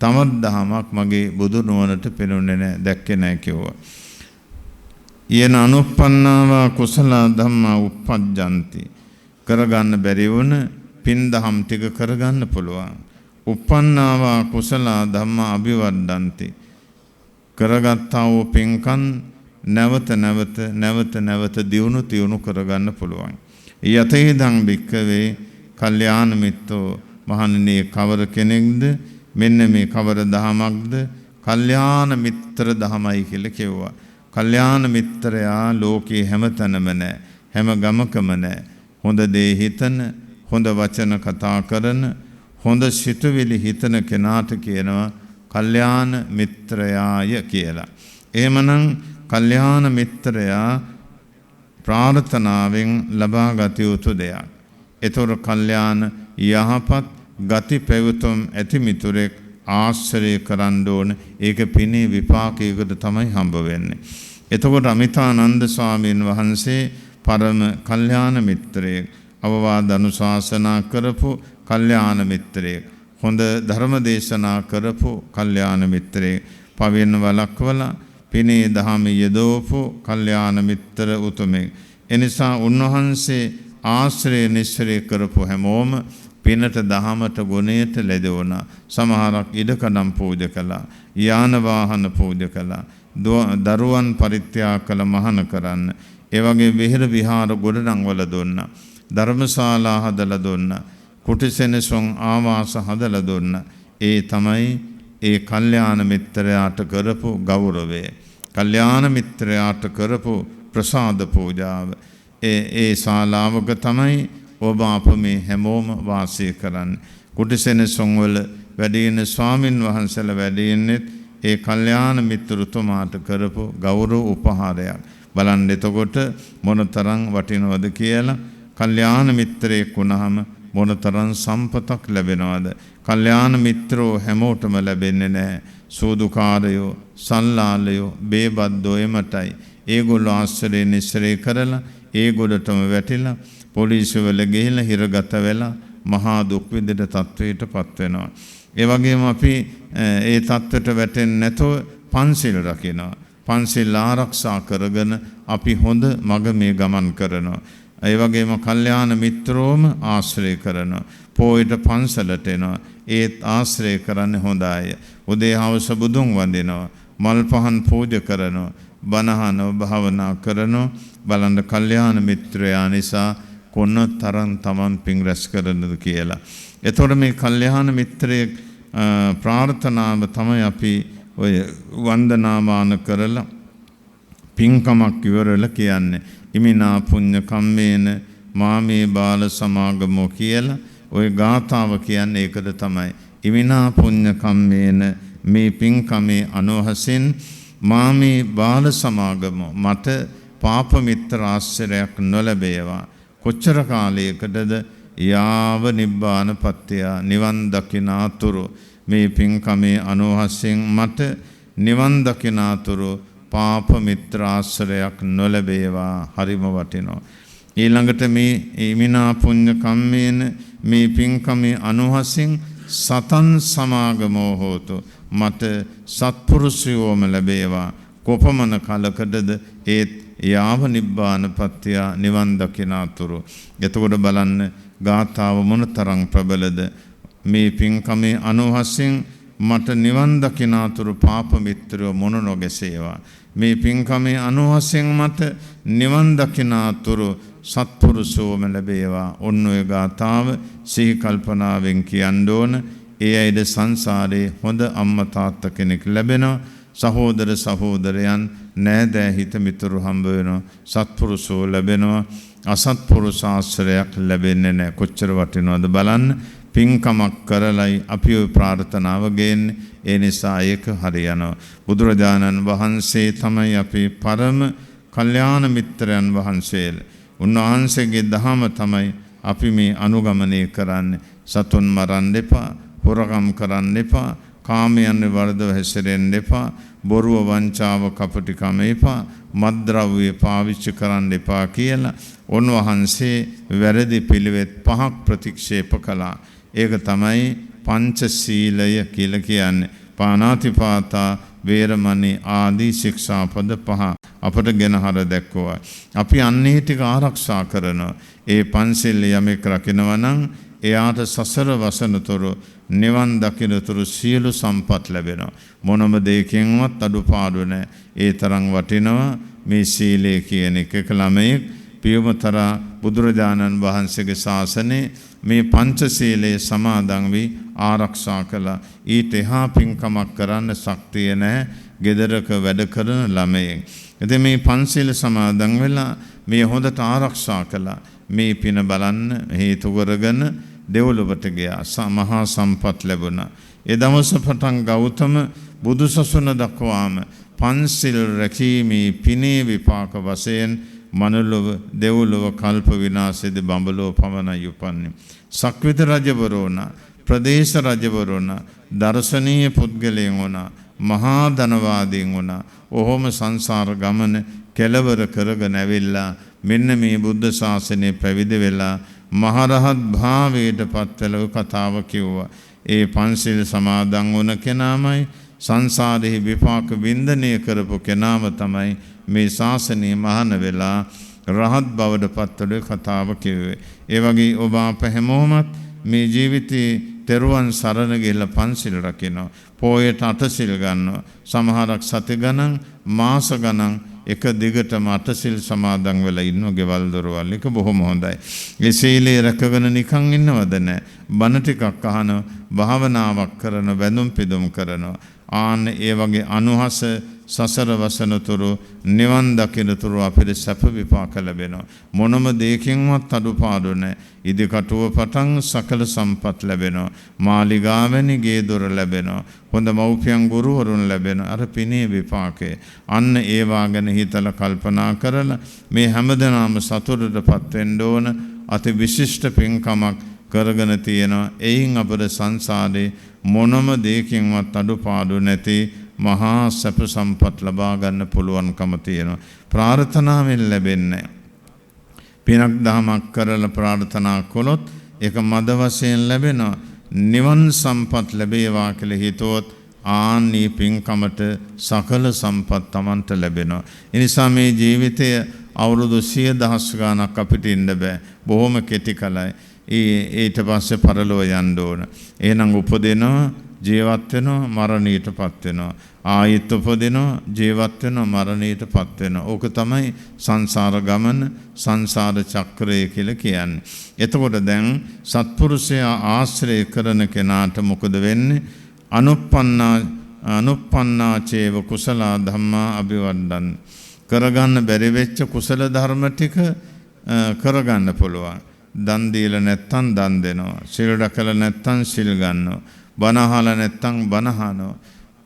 තමත් දහමක් මගේ බුදු නුවණට පෙනුනේ නැහැ, දැක්කේ නැහැ කිව්වා. යන අනුප්පන්නාවා කුසල ධම්මා උප්පජ්ජಂತಿ. කරගන්න බැරි වුණ පින් දහම් ටික කරගන්න පුළුවන්. උප්පන්නාවා කුසල ධම්මා අභිවර්ධಂತಿ. කරගත්තා වූ පින්කම් නැවත දියුණු කරගන්න පුළුවන්. යතේදං භික්ඛවේ කල්යාණ මිත්‍රෝ. මහණෙනි කවර කෙනෙක්ද? මෙන්න මේ කවර දහමක්ද? කල්යාණ මිත්‍ර දහමයි කියලා කිව්වා. කල්යාණ මිත්‍රයා ලෝකේ හැමතැනම නැහැ, හැම ගමකම නැහැ. හොඳ දේ හිතන, හොඳ වචන කතා කරන, හොඳ සිතුවිලි හිතන කෙනාට කියනවා කල්යාණ මිත්‍රයාය කියලා. එහෙමනම් කල්යාණ මිත්‍රයා ප්‍රාර්ථනාවෙන් ලබාගත යුතු දෙයක්. ඒතර කල්යාණ යහපත් ගති පැවතුම් ඇති මිතුරෙක් ආශ්‍රය කරන්න ඕන. ඒක පිනේ විපාකයකට තමයි හම්බ වෙන්නේ. එතකොට අමිතානන්ද ස්වාමීන් වහන්සේ පරම කල්යාණ මිත්‍රයෙක්, අවවාද අනුශාසනා කරපු කල්යාණ මිත්‍රයෙක්, හොඳ ධර්ම දේශනා කරපු කල්යාණ මිත්‍රයෙක්, පවෙන් වළක්වලා පිනේ දහම යෙදවපු කල්යාණ මිත්‍ර උතුමෙක්. එනිසා උන්වහන්සේ ආශ්‍රය නිස්සරේ කරපු හැමෝම පිනට දහමට ගුණයට ලැබුණා. සමහරක් ඉඩකඩම් පූජා කළා, යාන වාහන පූජා කළා, දරුවන් පරිත්‍යාග කළ මහාන කරන්න. ඒ වගේ විහෙර විහාර ගොඩනංවල දුන්නා, ධර්මශාලා හදලා දුන්නා, කුටිසෙනසුන් ආවාස හදලා දුන්නා. ඒ තමයි ඒ කල්යාණ මිත්‍රයාට කරපු ගෞරවය, කල්යාණ මිත්‍රයාට කරපු ප්‍රසාද පූජාව. ඒ ශාලාවක තමයි ඔබ අප මේ හැමෝම වාසය කරන්නේ. කුටිසෙනසුන් වල වැඩි ඉන්න ස්වාමින් වහන්සේලා වැඩි ඉන්නේ ඒ කල්යාණ මිත්‍රතුමාට කරපු ගෞරව උපහාරයක්. බලන්න එතකොට මොනතරම් වටිනවද කියලා. කල්යාණ මිත්‍රයෙක් වුණාම මොනතරම් සම්පතක් ලැබෙනවද? කල්යාණ මිත්‍රෝ හැමෝටම ලැබෙන්නේ නැහැ. සෝදුකාරයෝ, සල්ලාලයෝ, බේබද්දෝ එමටයි. ඒගොල්ලෝ ආශ්‍රය නිස්සරේ කරලා ඒගොල්ලටම වැටිලා පොලිසියවල ගිහිල්ලා හිරගත වෙලා මහා දුක් විඳින තත්වයටපත් වෙනවා. ඒ වගේම අපි ඒ තත්වයට වැටෙන්නේ නැතුව පන්සිල් රකිනවා. පන්සිල් ආරක්ෂා කරගෙන අපි හොඳ මඟ මේ ගමන් කරනවා. ඒ වගේම කල්යාණ මිත්‍රෝම ආශ්‍රය කරනවා. පොයට පන්සලට එනවා. ඒත් ආශ්‍රය කරන්නේ හොඳ අය. උදේ හවස බුදුන් වඳිනවා. මල් පහන් පූජා කරනවා. බණහනෝ භාවනා කරනවා. බලන්න කල්යාණ මිත්‍රයා නිසා කොන තරම් තමන් පිං රැස් කරනද කියලා. එතකොට මේ කල්යාණ මිත්‍රයේ ප්‍රාර්ථනාව තමයි අපි ඔය වන්දනාමාන කරලා පින්කමක් ඉවරලා කියන්නේ. ඉමිනා පුඤ්ඤ කම්මේන මාමේ බාල සමාගමෝ කියලා ඔය ගාථාව කියන්නේ ඒකද තමයි. ඉමිනා පුඤ්ඤ කම්මේන මේ පින්කමේ අනුහසින් මාමේ බාල සමාගමෝ මට පාප මිත්‍ර ආශ්‍රයයක් නොලැබේවා. කොච්චර කාලයකටද? යාව නිබ්බාන පත්‍ය නිවන් දකිනාතුරු මේ පින්කමේ අනුහසින් මට නිවන් දකිනාතුරු පාප මිත්‍ර ආශ්‍රයයක් නොලැබේවා. හරිම වටිනවා. ඊළඟට මේ ඉමිනා පුඤ්ඤ කම්මේන මේ පින්කමේ අනුහසින් සතන් සමාගමෝ හෝතු මට සත්පුරුෂයෝම ලැබේවා. කොපමණ කලකටද? ඒත් යාව නිබ්බාන පත්‍ය නිවන් දකිනාතුරු. එතකොට බලන්න ගාථාව මොනතරම් ප්‍රබලද? මේ පින්කමේ අනුහසින් මට නිවන් දකිනාතුරු පාප මිත්‍රයෝ මොන නොගැසේවා. මේ පින්කමේ අනුහසින් මට නිවන් දකිනාතුරු සත්පුරුෂෝම ලැබේවා. ඔන්න ඔය ගාථාව සිහි කල්පනාවෙන් කියන්න ඕන. ඒ අයද සංසාරේ හොඳ අම්මා තාත්තා කෙනෙක් ලැබෙනවා. සහෝදර සහෝදරයන් නෑදෑ හිත මිතුරු හම්බ වෙනවා. සත්පුරුෂෝ ලැබෙනවා. අසත්පුරුෂ ආශ්‍රයයක් ලැබෙන්නේ නැහැ. කොච්චර වටිනවද බලන්න. පින්කමක් කරලයි අපි ඔය ප්‍රාර්ථනාව ගේන්නේ. ඒ නිසා ඒක හරියනවා. බුදුරජාණන් වහන්සේ තමයි අපේ පරම කල්යාණ මිත්‍රයන් වහන්සේලා. උන්වහන්සේගේ දහම තමයි අපි මේ අනුගමනය කරන්නේ. සතුන් මරන්න එපා, හොරකම් කරන්න එපා, කාමයන් වර්ධව හැසිරෙන්න එපා, බොරුව වංචාව කපටිකම එපා, මත්ද්‍රව්‍ය පාවිච්චි කරන්න එපා කියලා උන්වහන්සේ වැරදි පිළිවෙත් 5ක් ප්‍රතික්ෂේප කළා. ඒක තමයි පංචශීලය කියලා කියන්නේ. පාණාතිපාතා වේරමණී ආදී ශික්ෂාපද 5 අපට ගෙනහර දැක්වුවා. අපි අන්නේ ටික ආරක්ෂා කරනවා. ඒ පංචශීල යමෙක් රකින්නවා නම් එයාට සසර වසනතුරු නිවන් දකින්නතුරු සියලු සම්පත් ලැබෙනවා. මොනම දෙයකින්වත් අඩුපාඩු නැහැ. ඒ තරම් වටිනවා මේ සීලය කියන එක. ළමයෙක් පියුමතර බුදුරජාණන් වහන්සේගේ ශාසනයේ මේ පංචශීලයේ සමාදන් වී ආරක්ෂා කළා. ඊට එහා පින්කමක් කරන්න ශක්තිය නැහැ ගෙදරක වැඩ කරන ළමයෙක්. ඉතින් මේ පංචශීල සමාදන් වෙලා මේ හොඳට ආරක්ෂා කළා. මේ පින බලන්න හේතු කරගෙන දෙවොලකට ගියා. මහා සම්පත් ලැබුණා. ඒ දවස පටන් ගෞතම බුදුසසුන දක්වාම පංචශීල රැකීමේ පිනේ විපාක වශයෙන් මනුලොව දෙව්ලොව කල්ප විනාශයේද බඹලොව පමණයි උපන්නේ. සක්විත රජවරුණ ප්‍රදේශ රජවරුණ දර්ශනීය පුද්ගලයන් වුණා. මහා ධනවාදීන් වුණා. ඔහොම සංසාර ගමන කෙලවර කරගෙන ඇවිල්ලා මෙන්න මේ බුද්ධ ශාසනය පැවිදි වෙලා මහරහත් භාවයට පත්වලව කතාව කිව්වා. ඒ පංචශීල සමාදන් වුණ කෙනාමයි සංසාරෙහි විපාක වින්දනය කරපු කෙනාම තමයි මේ ශාසනය මහාන වෙලා රහත් බවට පත්වලව කතාව කිව්වේ. ඒ වගේ ඔබ අප හැමෝමත් මේ ජීවිතේ තෙරුවන් සරණ ගිහිල්ලා පංචශීල රකිනවා. පොයට අටසිල් ගන්නවා. සමහරක් සති ගණන් මාස ගණන් එක දිගටම අටසිල් සමාදන් වෙලා ඉන්නවා ගෙවල් දොරවල්. එක බොහොම හොඳයි. ඒ සීලය රැකගෙන නිකන් ඉන්නවද නැහැ. බණ ටිකක් අහනවා, භාවනාවක් කරනවා, වැඳුම් පිදුම් කරනවා. ආන්න ඒ වගේ අනුහස සසර වසනතුරු නිවන් දකින්නතුරු අපිට සැප විපාක ලැබෙනවා. මොනම දෙයකින්වත් අඩුපාඩු නැහැ. ඉදිකටුව පටන් සකල සම්පත් ලැබෙනවා. මාලිගාවැනි ගේ දොර ලැබෙනවා. හොඳ මව්පියන් ගුරුවරුන් ලැබෙනවා. අර පිනේ විපාකේ. අන්න ඒවා ගැන හිතලා කල්පනා කරලා මේ හැමදෙනාම සතුටටපත් වෙන්න ඕන. අති විශිෂ්ට පින්කමක් කරගෙන තියෙනවා. එයින් අපේ සංසාරේ මොනම දෙයකින්වත් අඩුපාඩු නැති මහා සැප සම්පත් ලබා ගන්න පුළුවන්කම තියෙනවා. ප්‍රාර්ථනාවෙන් ලැබෙන්නේ පිනක් දහමක් කරලා ප්‍රාර්ථනා කළොත් ඒක මද වශයෙන් ලැබෙනවා. නිවන් සම්පත් ලැබේවා කියලා හිතුවොත් ආනි පින්කමට සකල සම්පත් Tamanට ලැබෙනවා. ඒ නිසා මේ ජීවිතය අවුරුදු 100,000 ගණක් අපිට ඉන්න බෑ. බොහොම කෙටි කලයි. ඊට පස්සේ පරලොව යන්න ඕන. එහෙනම් උපදිනවා, ජීවත් වෙනවා, මරණයටපත් වෙනවා. ආයෙත් උපදිනවා, ජීවත් වෙනවා, මරණයටපත් වෙනවා. ඕක තමයි සංසාර ගමන, සංසාර චක්‍රය කියලා කියන්නේ. එතකොට දැන් සත්පුරුෂයා ආශ්‍රය කරන කෙනාට මොකද වෙන්නේ? අනුප්පන්නා චේව කුසල ධම්මා අභිවර්ධන්. කරගන්න බැරි වෙච්ච කුසල ධර්ම ටික කරගන්න පුළුවන්. දන් දීලා නැත්තම් දන් දෙනවා. සිල් රැකලා නැත්තම් සිල් ගන්නවා. බණ අහලා නැත්තම් බණ අහනවා.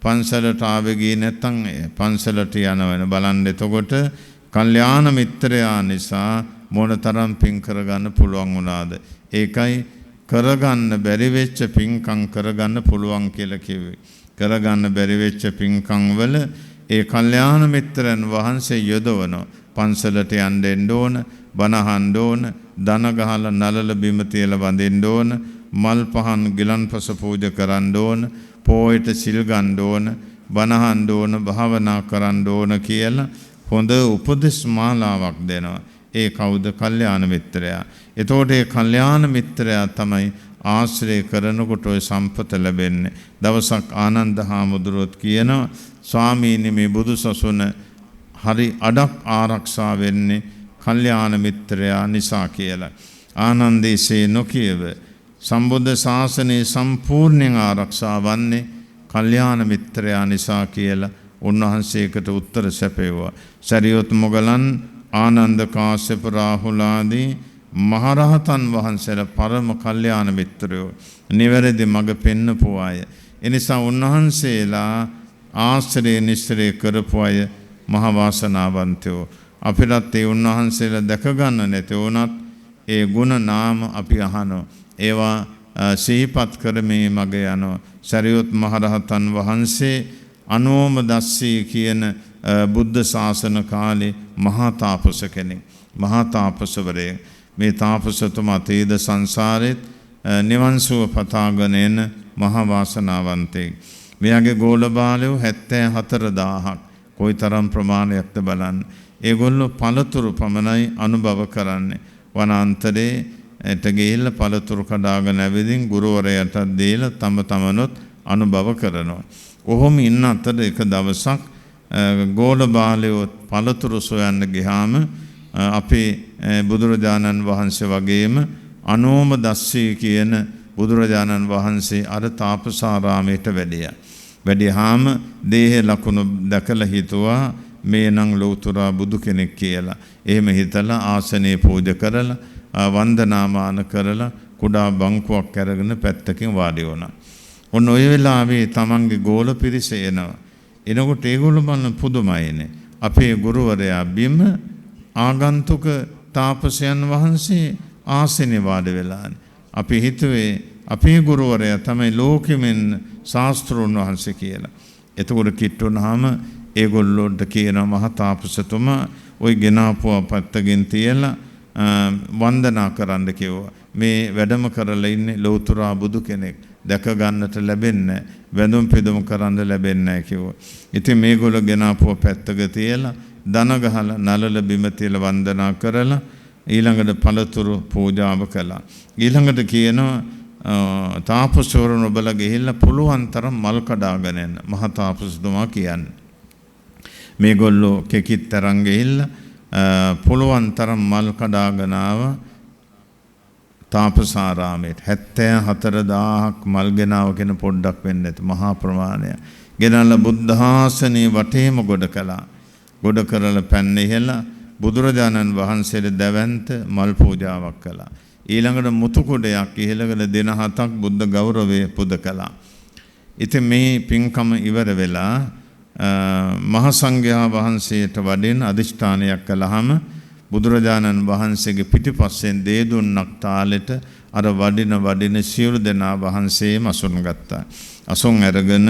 පන්සලට ආවේ ගියේ නැත්තම් පන්සලට යනවා. බලන්න එතකොට කල්යාණ මිත්‍රයා නිසා මොනතරම් පින් කරගන්න පුළුවන් වුණාද? ඒකයි කරගන්න බැරි වෙච්ච පින්කම් කරගන්න පුළුවන් කියලා කිව්වේ. කරගන්න බැරි වෙච්ච පින්කම් වල ඒ කල්යාණ මිත්‍රයන් වහන්සේ යොදවනවා. පන්සලට යන්න ඕන, බණ අහන්න ඕන, දන ගහලා නලල බිම තියලා වඳින්න ඕන, මල් පහන් ගිලන්පස පූජා කරන්න ඕන, පොයට සිල් ගන්න ඕන, බණ අහන්න ඕන, භාවනා කරන්න ඕන කියලා හොඳ උපදෙස් මාලාවක් දෙනවා. ඒ කවුද? කල්යාණ මිත්‍රයා. එතකොට ඒ කල්යාණ මිත්‍රයා තමයි ආශ්‍රය කරනකොට ඔය සම්පත ලැබෙන්නේ. දවසක් ආනන්ද හාමුදුරුවෝ කියනවා, ස්වාමීනි මේ බුදුසසුන හරි අඩක් ආරක්ෂා වෙන්නේ කල්යාණ මිත්‍රයා නිසා කියලා. ආනන්දේසේ නොකියව සම්බුද්ධ ශාසනයේ සම්පූර්ණයෙන් ආරක්ෂා වන්නේ කල්යාණ මිත්‍රයා නිසා කියලා උන්වහන්සේකට උත්තර සැපෙවුවා. සරියොත් මොගලන්, ආනන්ද කාශ්‍යප රාහුල ආදී මහරහතන් වහන්සේලා පරම කල්යාණ මිත්‍රයෝ, නිවැරදි මඟ පෙන්වපු අය. එනිසා උන්වහන්සේලා ආශ්‍රය නිස්සරේ කරපු අය මහ වාසනාවන්තයෝ. අපිටත් ඒ උන්වහන්සේලා දැක ගන්න නැති වුණත් ඒ ගුණ නාම අපි අහනවා. ඒවා සිහිපත් කරමින් මග යනවා. සරියොත් මහරහතන් වහන්සේ අනෝම දස්සී කියන බුද්ධ ශාසන කාලේ මහා තාපස කෙනෙක්. මහා තාපසවරයෙක්. මේ තාපසතුමා තේද සංසාරෙත් නිවන් සුව පතාගෙන එන මහා වාසනාවන්තයෙක්. මෙයාගේ ගෝල බාලයෝ 74000ක්. කොයිතරම් ප්‍රමාණයක්ද බලන්න. ඒගොල්ලෝ පළතුරු පමණයි අනුභව කරන්නේ. වනාන්තරයට ගිහිල්ලා පළතුරු කඩාගෙන ඇවිදින් ගුරුවරයාට දීලා තම තමනොත් අනුභව කරනවා. කොහොම ඉන්න අතර එක දවසක් ගෝල බාලයෝ පළතුරු සොයන්න ගියාම අපේ බුදුරජාණන් වහන්සේ වගේම අනෝම දස්සී කියන බුදුරජාණන් වහන්සේ අර තාපසාරාමයට වැඩියා. වැඩිහාම දේහ ලකුණු දැකලා හිතුවා මේ නම් ලෞතුරා බුදු කෙනෙක් කියලා. එහෙම හිතලා ආසනේ පූජා කරලා වන්දනාමාන කරලා කුඩා බංකුවක් අරගෙන පැත්තකින් වාඩි වුණා. ඔන්න ඔය වෙලාවේ තමන්ගේ ගෝල පිරිස එනවා. එනකොට ඒගොල්ලෝ බලන පුදුමයිනේ. අපේ ගුරුවරයා බිම ආගන්තුක තාපසයන් වහන්සේ ආසනේ වාඩි වෙලානේ. අපි හිතුවේ අපේ ගුරුවරයා තමයි ලෝකෙමින් ශාස්ත්‍රෝන් වහන්සේ කියලා. එතකොට කිට්ටුනහම ඒගොල්ලොන්ට කියන මහ තාපසතුමා ওই ගෙනාපුව පැත්තකින් තියලා වන්දනා කරන්න කිව්වා. මේ වැඩම කරලා ඉන්නේ ලෞතුරා බුදු කෙනෙක්. දැක ගන්නට ලැබෙන්නේ වැඳුම් පිදුම් කරන්න ලැබෙන්නේ නැහැ කිව්වා. ඉතින් මේගොල්ලෝ ගෙනාපුව පැත්තක තියලා දන ගහලා නලල බිම තියලා වන්දනා කරලා ඊළඟට පළතුරු පූජාව කළා. ඊළඟට කියනවා තාපසවරුන් ඔබලා ගිහිල්ලා පුළුවන් තරම් මල් කඩාගෙන එන්න. මහ තාපසතුමා කියන්නේ. මේගොල්ලෝ කෙකිත් තරම් ගිහිල්ලා පුළුවන් තරම් මල් කඩාගෙන ආවා තාපසාරාමයට. 74000ක් මල් ගෙනාව කියන පොඩ්ඩක් වෙන්නේ නැති මහා ප්‍රමාණය. ගෙනල්ලා බුද්ධ ආසනේ වටේම ගොඩ කළා. ගොඩ කරලා පැන්න ඉහලා බුදුරජාණන් වහන්සේට දැවැන්ත මල් පූජාවක් කළා. ඊළඟට මුතු කුඩයක් ඉහළගෙන දින 7ක් බුද්ධ ගෞරවය පුද කළා. ඉතින් මේ පින්කම ඉවර වෙලා මහ සංඝයා වහන්සේට වඩින අදිෂ්ඨානයක් කළාම බුදුරජාණන් වහන්සේගේ පිටිපස්සෙන් දේදුන්නක් තාලෙට අර වඩින සියලු දෙනා වහන්සේම අසුන් ගත්තා. අසුන් අරගෙන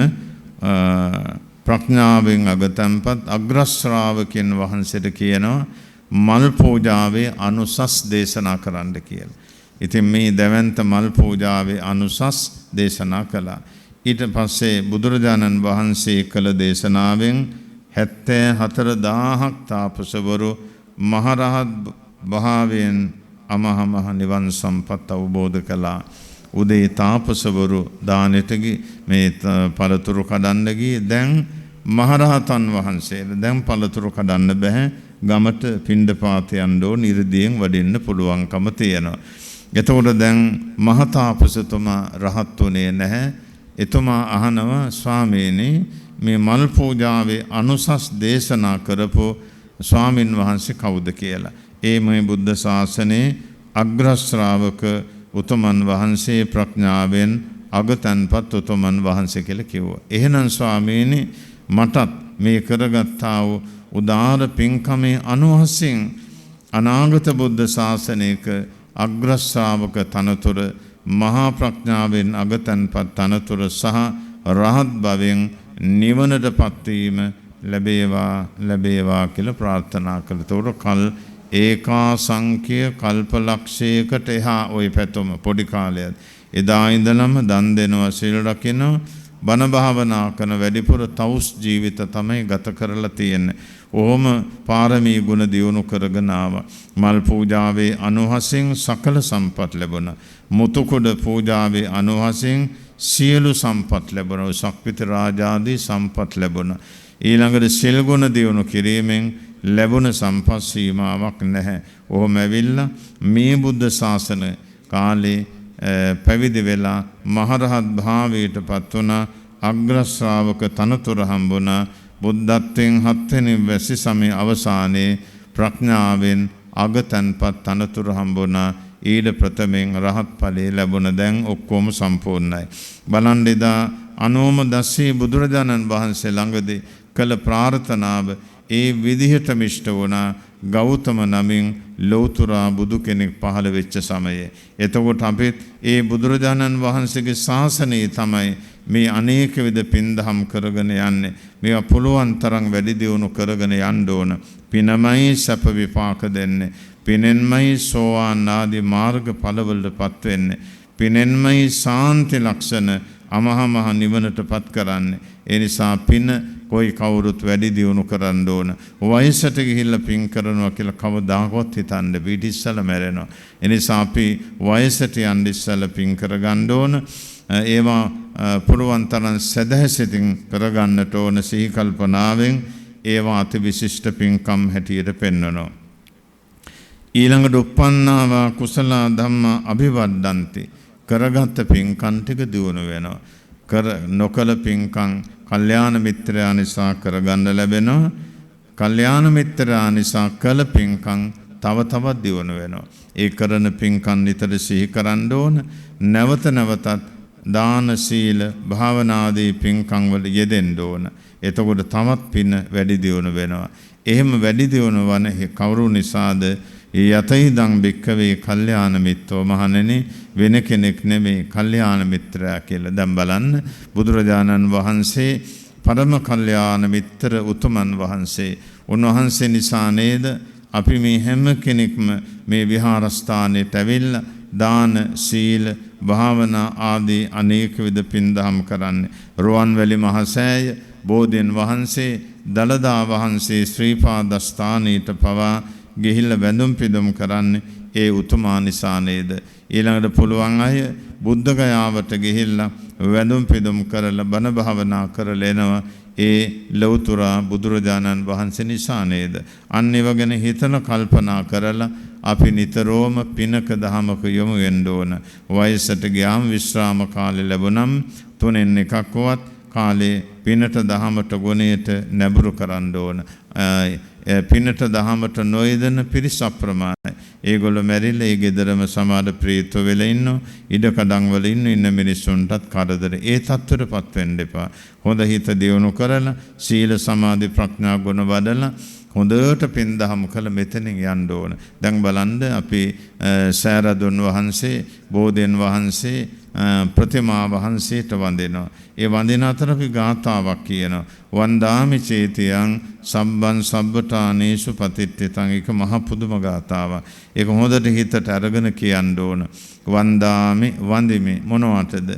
ප්‍රඥාවෙන් අගතම්පත් අග්‍රශ්‍රාවකයන් වහන්සේට කියනවා මල් පූජාවේ අනුසස් දේශනා කරන්න කියලා. ඉතින් මේ දැවැන්ත මල් පූජාවේ අනුසස් දේශනා කළා. ඊට පස්සේ බුදුරජාණන් වහන්සේ කළ දේශනාවෙන් 74000ක් තාපසවරු මහරහත් භාවයෙන් අමහමහ නිවන් සම්පත් අවබෝධ කළා. උදේ තාපසවරු දානෙට මේ පළතුරු කඩන්න ගියේ. දැන් මහරහතන් වහන්සේලා දැන් පළතුරු කඩන්න බෑ. ගමට පිණ්ඩපාත යන්න ඕන ඉරිදියෙන් වඩින්න පුළුවන්කම තියෙනවා. එතකොට දැන් මහ තාපසතුමා රහත් උනේ නැහැ. එතුමා අහනවා ස්වාමීනි මේ මල් පූජාවේ අනුසස් දේශනා කරපු ස්වාමින් වහන්සේ කවුද කියලා. ඒ මේ බුද්ධ ශාසනයේ අග්‍ර ශ්‍රාවක උතුමන් වහන්සේ ප්‍රඥාවෙන් අගතන්පත් උතුමන් වහන්සේ කියලා කිව්වා. එහෙනම් ස්වාමීනි මටත් මේ කරගත්තා වූ උදාර පින්කමේ අනුහසින් අනාගත බුද්ධ ශාසනයක අග්‍ර ශ්‍රාවක තනතුර මහා ප්‍රඥාවෙන් අගතන්පත් තනතුර සහ රහත් භවෙන් නිවනටපත් වීම ලැබේවා කියලා ප්‍රාර්ථනා කළා. කල් ඒකා සංඛ්‍ය කල්පලක්ෂයකට එහා ওই පැතුම පොඩි කාලයක්. එදා ඉඳලම දන් දෙනවා සීල රකිනවා බණ භාවනා කරන වැඩිපුර තවුස් ජීවිත තමයි ගත කරලා තියෙන්නේ. ඕම පාරමී ගුණ දියුණු කරගෙන ආවා. මල් පූජාවේ අනුහසින් සකල සම්පත් ලැබුණා. මුතුකුඩ පූජාවේ අනුහසින් සියලු සම්පත් ලැබුණා. සක්විති රාජාදී සම්පත් ලැබුණා. ඊළඟට සිල් ගුණ දියුණු කිරීමෙන් ලැබුණ සම්පත් සීමාවක් නැහැ. ඔහොම ඇවිල්ලා මේ බුද්ධ ශාසන කාලේ පැවිදි වෙලා මහරහත් භාවයට පත් වුණා. අග්‍ර ශ්‍රාවක තනතුර හම්බුණා. බුද්ධත්වයෙන් 7 වෙනි වැසි සමය අවසානයේ ප්‍රඥාවෙන් අගතන්පත් තනතුර හම්බුණා. ඊට ප්‍රථමයෙන් රහත් ඵලයේ ලැබුණ දැන් ඔක්කොම සම්පූර්ණයි. බලන්න එදා අනෝම දස්සී බුදුරජාණන් වහන්සේ ළඟදී කළ ප්‍රාර්ථනාව ඒ විදිහටම ඉෂ්ට වුණා. ගෞතම නමින් ලෞතුරා බුදු කෙනෙක් පහළ වෙච්ච සමයේ. එතකොට අපිත් ඒ බුදුරජාණන් වහන්සේගේ ශාසනයේ තමයි මේ අනේක විද පින්දහම් කරගෙන යන්නේ. මේවා පුළුවන් තරම් වැඩි දියුණු කරගෙන යන්න ඕන. පිනමයි සැප විපාක දෙන්නේ. පිනෙන්මයි සෝවාන් ආදී මාර්ග ඵලවලටපත් වෙන්නේ. පිනෙන්මයි සාන්ති ලක්ෂණ අමහා මහ නිවනටපත් කරන්නේ. ඒ නිසා පින કોઈ කවුරුත් වැඩි දියුණු කරන්න ඕන. වයසට ගිහිල්ලා පින් කරනවා කියලා කවදාකවත් හිතන්න පිට ඉස්සලා මැරෙනවා. ඒ නිසා අපි වයසට යන්න ඉස්සලා පින් කරගන්න ඕන. ඒවා පුරුවන් තරම් සදහසිතින් කරගන්නට ඕන සිහි කල්පනාවෙන් ඒවා අති විශිෂ්ට පින්කම් හැටියට පෙන්වනවා. ඊළඟට උප්පන්නාවා කුසල ධම්ම අභිවද්දන්ති කරගත් පින්කම් ටික දියුණු වෙනවා. නොකල පින්කම් කල්යාණ මිත්‍රයා නිසා කරගන්න ලැබෙනවා. කල්යාණ මිත්‍රයා නිසා කළ පින්කම් තව තවත් දියුණු වෙනවා. ඒ කරන පින්කම් නිතර සිහි කරන්න ඕන. නැවත නැවතත් දාන සීල භාවනාදී පින්කම් වල යෙදෙන්න ඕන. එතකොට තවත් පින වැඩි දියුණු වෙනවා. එහෙම වැඩි දියුණු වන කවුරු නිසාද යතයිදං බික්කවේ කල්යාණ මිත්‍රෝ මහණෙනි වෙන කෙනෙක් නෙමේ කල්යාණ මිත්‍රයා කියලා. දැන් බලන්න බුදුරජාණන් වහන්සේ පරම කල්යාණ මිත්‍ර උතුමන් වහන්සේ. උන්වහන්සේ නිසා නේද අපි මේ හැම කෙනෙක්ම මේ විහාරස්ථානයට ඇවිල්ලා දාන සීල භාවනා ආදී අනේක විද පින්දහම් කරන්නේ. රුවන්වැලි මහසෑය බෝධීන් වහන්සේ දළදා වහන්සේ ශ්‍රීපාද ස්ථානීට පවා ගිහිල්ලා වැඳුම් පිදුම් කරන්නේ ඒ උතුමා නිසා නේද. ඊළඟට පුළුවන් අය බුද්ධ ගයාවට ගිහිල්ලා වැඳුම් පිදුම් කරලා බණ භාවනා කරලා එනවා ඒ ලෞතර බුදුරජාණන් වහන්සේ නිසා නේද. අන්න ඒව ගැන හිතන කල්පනා කරලා අපි නිතරම පිනක දහමක යොමු වෙන්න ඕන. වයසට ගියාම විශ්‍රාම කාලේ ලැබුණම් තුනෙන් එකක්වත් කාලේ පිනට දහමට ගුණයට නැඹුරු කරන්න ඕන. පිනට දහමට නොයදෙන පිරිස අප්‍රමාණයි. ඒගොල්ලෝ මැරිලා ඒ ගෙදරම සමාද ප්‍රේතව වෙලා ඉන්නෝ. ඉඩකඩම් වල ඉන්න මිනිස්සුන්ටත් කරදර. ඒ තත්ත්වයටපත් වෙන්න එපා. හොඳ හිත දියුණු කරලා සීල සමාධි ප්‍රඥා ගුණ වඩලා හොඳට පින් දහම් කළ මෙතනින් යන්න ඕන. දැන් බලන්න අපි සෑරදුන් වහන්සේ බෝධීන් වහන්සේ ප්‍රතිමා වහන්සේට වඳිනවා. ඒ වඳින අතර අපි ගාථාවක් කියනවා. වන්දාමි චේතියං සම්බන් සබ්බඨානේසු පතිට්ඨිතං. ඒක මහ පුදුම ගාථාවක්. ඒක හොඳට හිතට අරගෙන කියන්න ඕන. වන්දාමි වඳිමි මොනවටද?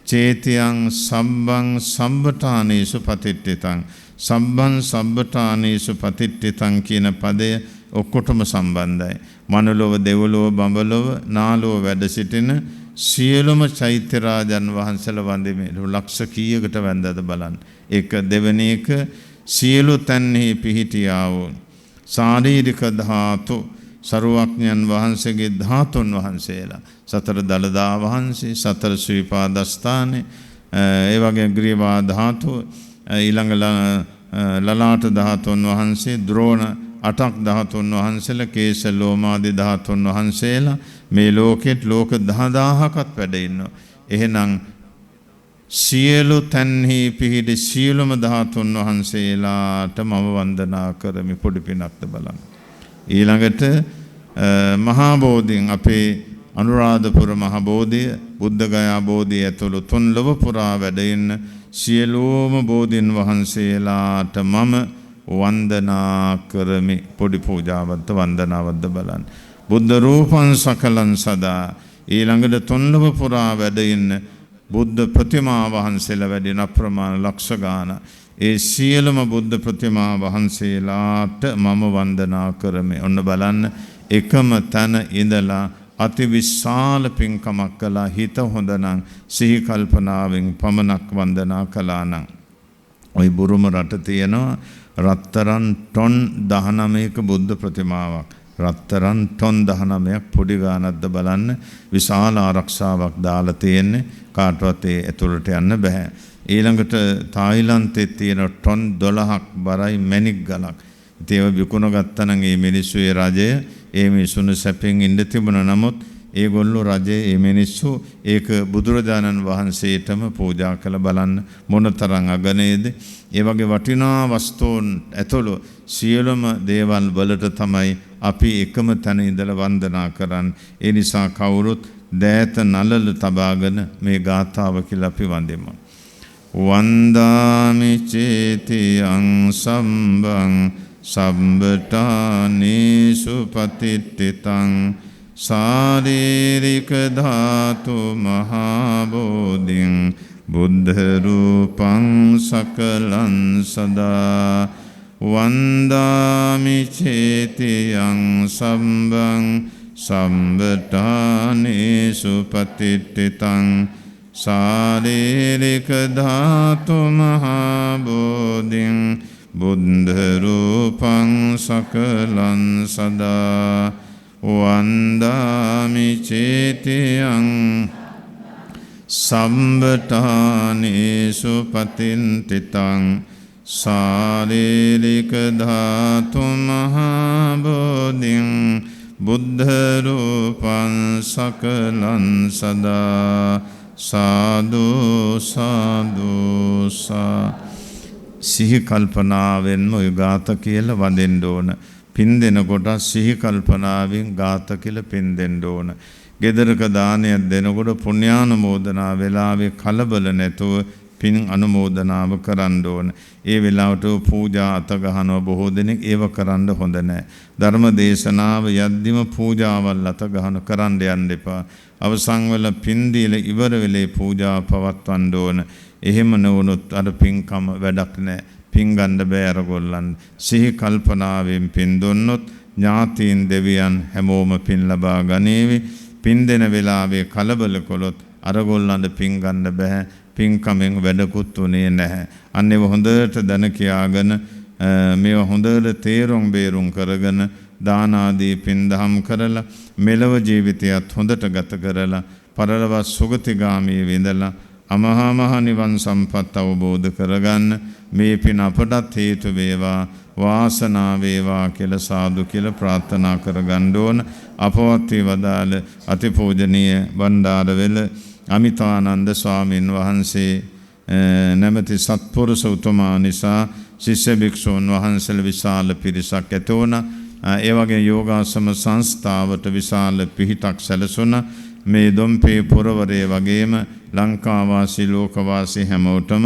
චේතියං සම්බන් සබ්බඨානේසු පතිට්ඨිතං. සම්බන් සබ්බඨානේසු පතිට්ඨිතං කියන පදය ඔක්කොටම සම්බන්ධයි. මනුලොව දෙව්ලොව බඹලොව නාලොව වැඩ සිටින සියලුම චෛත්‍ය රාජන් වහන්සේලා වන්දිමේ ලක්ෂ කීයකට වැඳද බලන්න. ඒක දෙවෙනි එක සියලු තන්හි පිහිටියා වූ ශාරීරික ධාතු සරුවඥන් වහන්සේගේ ධාතුන් වහන්සේලා සතර දළදා වහන්සේ සතර ශ්‍රීපාදස්ථානේ ඒ වගේ ග්‍රීවා ධාතු ඊළඟ ලලාට ධාතුන් වහන්සේ ද්‍රෝණ අටක් ධාතුන් වහන්සේලා කේශ ලෝමාදී ධාතුන් වහන්සේලා මේ ලෝකෙත් ලෝක 10000කට වැඩ ඉන්නවා. එහෙනම් සියලු තන්හි පිහිටි සියලුම ධාතුන් වහන්සේලාට මම වන්දනා කරමි. පොඩි පිනක්ද බලන්න. ඊළඟට මහා බෝධීන් අපේ අනුරාධපුර මහා බෝධිය බුද්ධ ගයා බෝධිය ඇතුළු තුන් ලොව පුරා වැඩ ඉන්න සියලුම බෝධීන් වහන්සේලාට මම වන්දනා කරමි. පොඩි පූජාවක්ද වන්දනාවක්ද බලන්න. බුද්ධ රූපං සකලං සදා. ඊළඟට තුන්ලොව පුරා වැඩ ඉන්න බුද්ධ ප්‍රතිමා වහන්සේලා වැඩින අප්‍රමාණ ලක්ෂ ගාන. ඒ සියලුම බුද්ධ ප්‍රතිමා වහන්සේලාට මම වන්දනා කරමි. ඔන්න බලන්න එකම තැන ඉඳලා අතිවිශාල පින්කමක් කළා. හිත හොඳ නම් සිහි කල්පනාවෙන් පමණක් වන්දනා කළා නම්. ওই බුරුම රට තියෙනවා රත්තරන් ටොන් 19ක බුද්ධ ප්‍රතිමාවක්. රත්තරන් ටොන් 19ක් පොඩි ගානක්ද බලන්න. විශාල ආරක්ෂාවක් දාලා තියෙන්නේ. කාටවත් ඒ ඇතුළට යන්න බෑ. ඊළඟට තායිලන්තයේ තියෙන ටොන් 12ක් බරයි මැණික් ගලක්. ඉතින් ඒව විකුණ ගත්තා නම් මේ මිනිස්සු ඒ රජය ඒ මිනිසුන් සැපෙන් ඉඳ තිබුණා. නමුත් ඒගොල්ලෝ රජයේ මේ මිනිස්සු ඒක බුදුරජාණන් වහන්සේටම පූජා කළ බලන්න මොනතරම් අගනේද. ඒ වගේ වටිනා වස්තුන් ඇතුළු සියලුම දේවල් වලට තමයි අපි එකම තැන ඉඳලා වන්දනා කරන්නේ. ඒ නිසා කවුරුත් දෑත නලල තබාගෙන මේ ගාථාව කියලා අපි වන්දිමු. වන්දාමි චේතියං සම්බං සම්බඨානේසු පතිට්ඨිතං සාරීරික ධාතු මහා බෝධින් බුද්ධ රූපං සකලං සදා වන්දාමි චේතියං සම්බං සම්බටානේසු පතිට්ඨිතං සාරීරික ධාතු මහා බෝධින් බුද්ධ රූපං සකලං සදා වන්දාමි චේතියං සම්බටානේසු පතිට්ඨිතං සාරීරික ධාතු මහා බෝධින් බුද්ධ රූපං සකලං සදා සාදු සාදු සා සිහි කල්පනාවෙන්ම ඔය ගාත කියලා වඳෙන්න ඕන. පින් දෙනකොට සිහි කල්පනාවෙන් ගාත කියලා පින් දෙන්න ඕන. ගෙදරක දානයක් දෙනකොට පුණ්‍යානුමෝදනා වෙලාවේ කලබල නැතුව පින් අනුමෝදනාව කරන්න ඕන. ඒ වෙලාවට පූජා අත ගහනවා බොහෝ දෙනෙක් ඒව කරන්න හොඳ නැහැ. ධර්ම දේශනාව යද්දිම පූජාවල් අත ගහන කරන්න යන්න එපා. අවසන් වෙලා පින් දීලා ඉවර වෙලේ පූජා පවත්වන්න ඕන. එහෙම නොවුනොත් අර පින්කම වැඩක් නැහැ. පින් ගන්න බෑ අරගොල්ලන්. සිහි කල්පනාවෙන් පින් දුන්නොත් ඥාතීන් දෙවියන් හැමෝම පින් ලබා ගනීවි. පින් දෙන වෙලාවේ කලබල කළොත් අරගොල්ලන්ට පින් ගන්න බෑ. පින්කමෙන් වැඩකුත් උනේ නැහැ. අන්නේව හොඳට දන කියාගෙන මේවා හොඳට තේරුම් බේරුම් කරගෙන දාන ආදී පින් දහම් කරලා මෙලව ජීවිතයත් හොඳට ගත කරලා පරලොව සුගතිගාමී විඳලා අමහා මහ නිවන් සම්පත් අවබෝධ කරගන්න මේ පින අපටත් හේතු වේවා වාසනාව වේවා කියලා සාදු කියලා ප්‍රාර්ථනා කරගන්න ඕන. අපවත් වදාළ අතිපූජනීය බණ්ඩාරවෙල අමිතානන්ද ස්වාමීන් වහන්සේ නැමැති සත්පුරුෂ උතුමා නිසා ශිෂ්‍ය භික්ෂූන් වහන්සේලා විශාල පිරිසක් ඇති වුණා. ඒ වගේ යෝගාශ්‍රම සංස්ථාවට විශාල පිහිටක් සැලසුණා. මේ දොම්පේ පුරවරේ වගේම ලංකාවාසී ලෝකවාසී හැමෝටම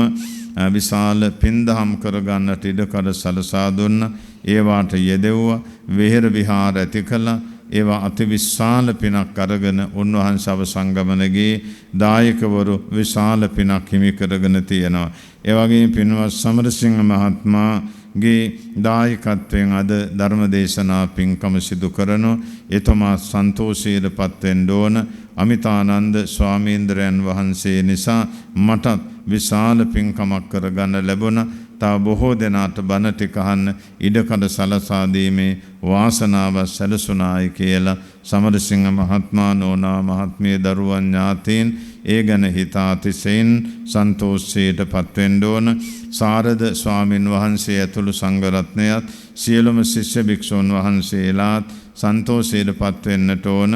විශාල පින්දහම් කරගන්නට ඉඩකඩ සලසා දුන්නා. ඒවාට යෙදෙව්වා. විහෙර විහාර ඇති කළා. ඒවා අති විශාල පිනක් අරගෙන උන්වහන්සේ අවසංගමනගේ දායකවරු විශාල පිනක් හිමි කරගෙන තියෙනවා. ඒ වගේම පින්වත් සමරසිංහ මහත්මයාගේ දායකත්වයෙන් අද ධර්මදේශනා පින්කම සිදු කරනවා. එතුමා සන්තෝෂයටපත් වෙන්න ඕන. අමිතානන්ද ස්වාමීන්ද්‍රයන් වහන්සේ නිසා මටත් විශාල පින්කමක් කරගන්න ලැබුණා. තව බොහෝ දෙනාට බණ ටික අහන්න ඉඩකඩ සලසා දීමේ වාසනාව සැලසුණායි කියලා සමරසිංහ මහත්මයා නෝනා මහත්මිය දරුවන් ඥාතීන් ඒ ගැන හිතා අතිශයින් සන්තෝෂයටපත් වෙන්න ඕන. සාරද ස්වාමින් වහන්සේ ඇතුළු සංඝ රත්නයත් සියලුම ශිෂ්‍ය භික්ෂූන් වහන්සේලාත් සන්තෝෂයටපත් වෙන්නට ඕන.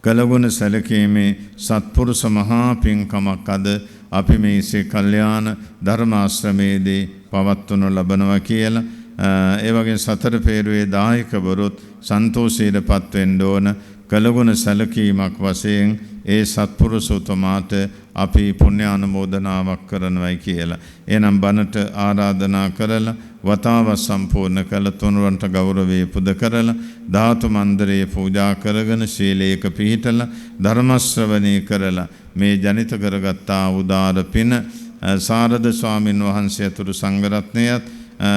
කලගුණ සැලකීමේ සත්පුරුෂ මහා පින්කමක් අද අපි මේ ශ්‍රී කල්යාණ ධර්මාශ්‍රමයේදී පවත්වනු ලබනවා කියලා ඒ වගේ සතර පෙරුවේ දායකවරුත් සන්තෝෂයටපත් වෙන්න ඕන. කලගුණ සැලකීමක් වශයෙන් ඒ සත්පුරුෂ උතුමාට අපි පුණ්‍ය අනුමෝදනාවක් කරනවායි කියලා. එනම් බණට ආරාධනා කරලා වතාව සම්පූර්ණ කළ තුනුරන්ට ගෞරවය පුද කරලා ධාතු මන්දිරයේ පූජා කරගෙන ශීලයක පිහිටලා ධර්ම ශ්‍රවණය කරලා මේ ජනිත කරගත්තා උදාර පින සාරද ස්වාමින් වහන්සේ ඇතුළු සංඝ රත්නයත්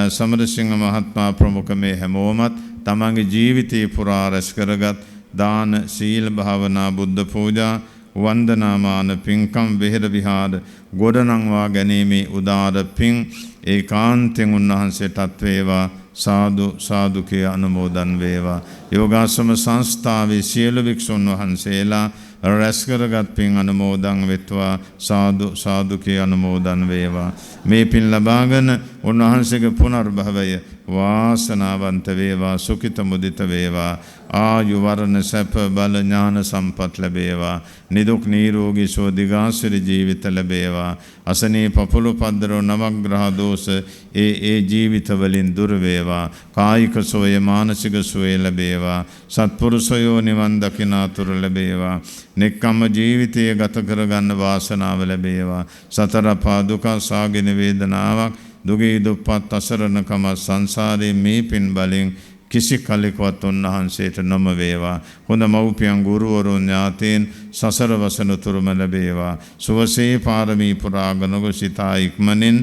සමරසිංහ මහත්මයා ප්‍රමුඛ මේ හැමෝමත් තමන්ගේ ජීවිතේ පුරා රැස් කරගත් දාන සීල භාවනා බුද්ධ පූජා වන්දනාමාන පින්කම් විහෙර විහාර ගොඩනංවා ගැනීමේ උදාර පින් ඒකාන්තයෙන් උන්වහන්සේටත් වේවා. සාදු සාදු කිය අනුමෝදන් වේවා. යෝගාශ්‍රම සංස්ථාවේ සියලු භික්ෂුන් වහන්සේලා රැස් කරගත් පින් අනුමෝදන් වෙත්වා. සාදු සාදු කිය අනුමෝදන් වේවා. මේ පින් ලබාගෙන උන්වහන්සේගේ පුනර්භවය වාසනාවන්ත වේවා. සුඛිත මුදිත වේවා. ආයු වර්ණ සැප බල ඥාන සම්පත් ලැබේවා. නිදුක් නිරෝගී සුව දිගාසිරි ජීවිත ලැබේවා. අසනීප පපුළු පද්දර නවග්‍රහ දෝෂ ඒ ජීවිත වලින් දුර වේවා. කායික සෝය මානසික සෝය ලැබේවා. සත්පුරුෂයෝ නිවන් දකිනාතුරු ලැබේවා. නික්කම්ම ජීවිතය ගත කරගන්න වාසනාව ලැබේවා. සතර පා දුක සාගෙන වේදනාවක් දුගී දුප්පත් අසරණකම සංසාරේ මේ පින් බලෙන් කිසි කලෙකවත් උන්වහන්සේට නොම වේවා. හොඳ මව්පියන් ගුරුවරුන් ඥාතීන් සසර වසන තුරුම ලැබේවා. සුවසේ පාරමී පුරාගෙන ගොසිතා ඉක්මනින්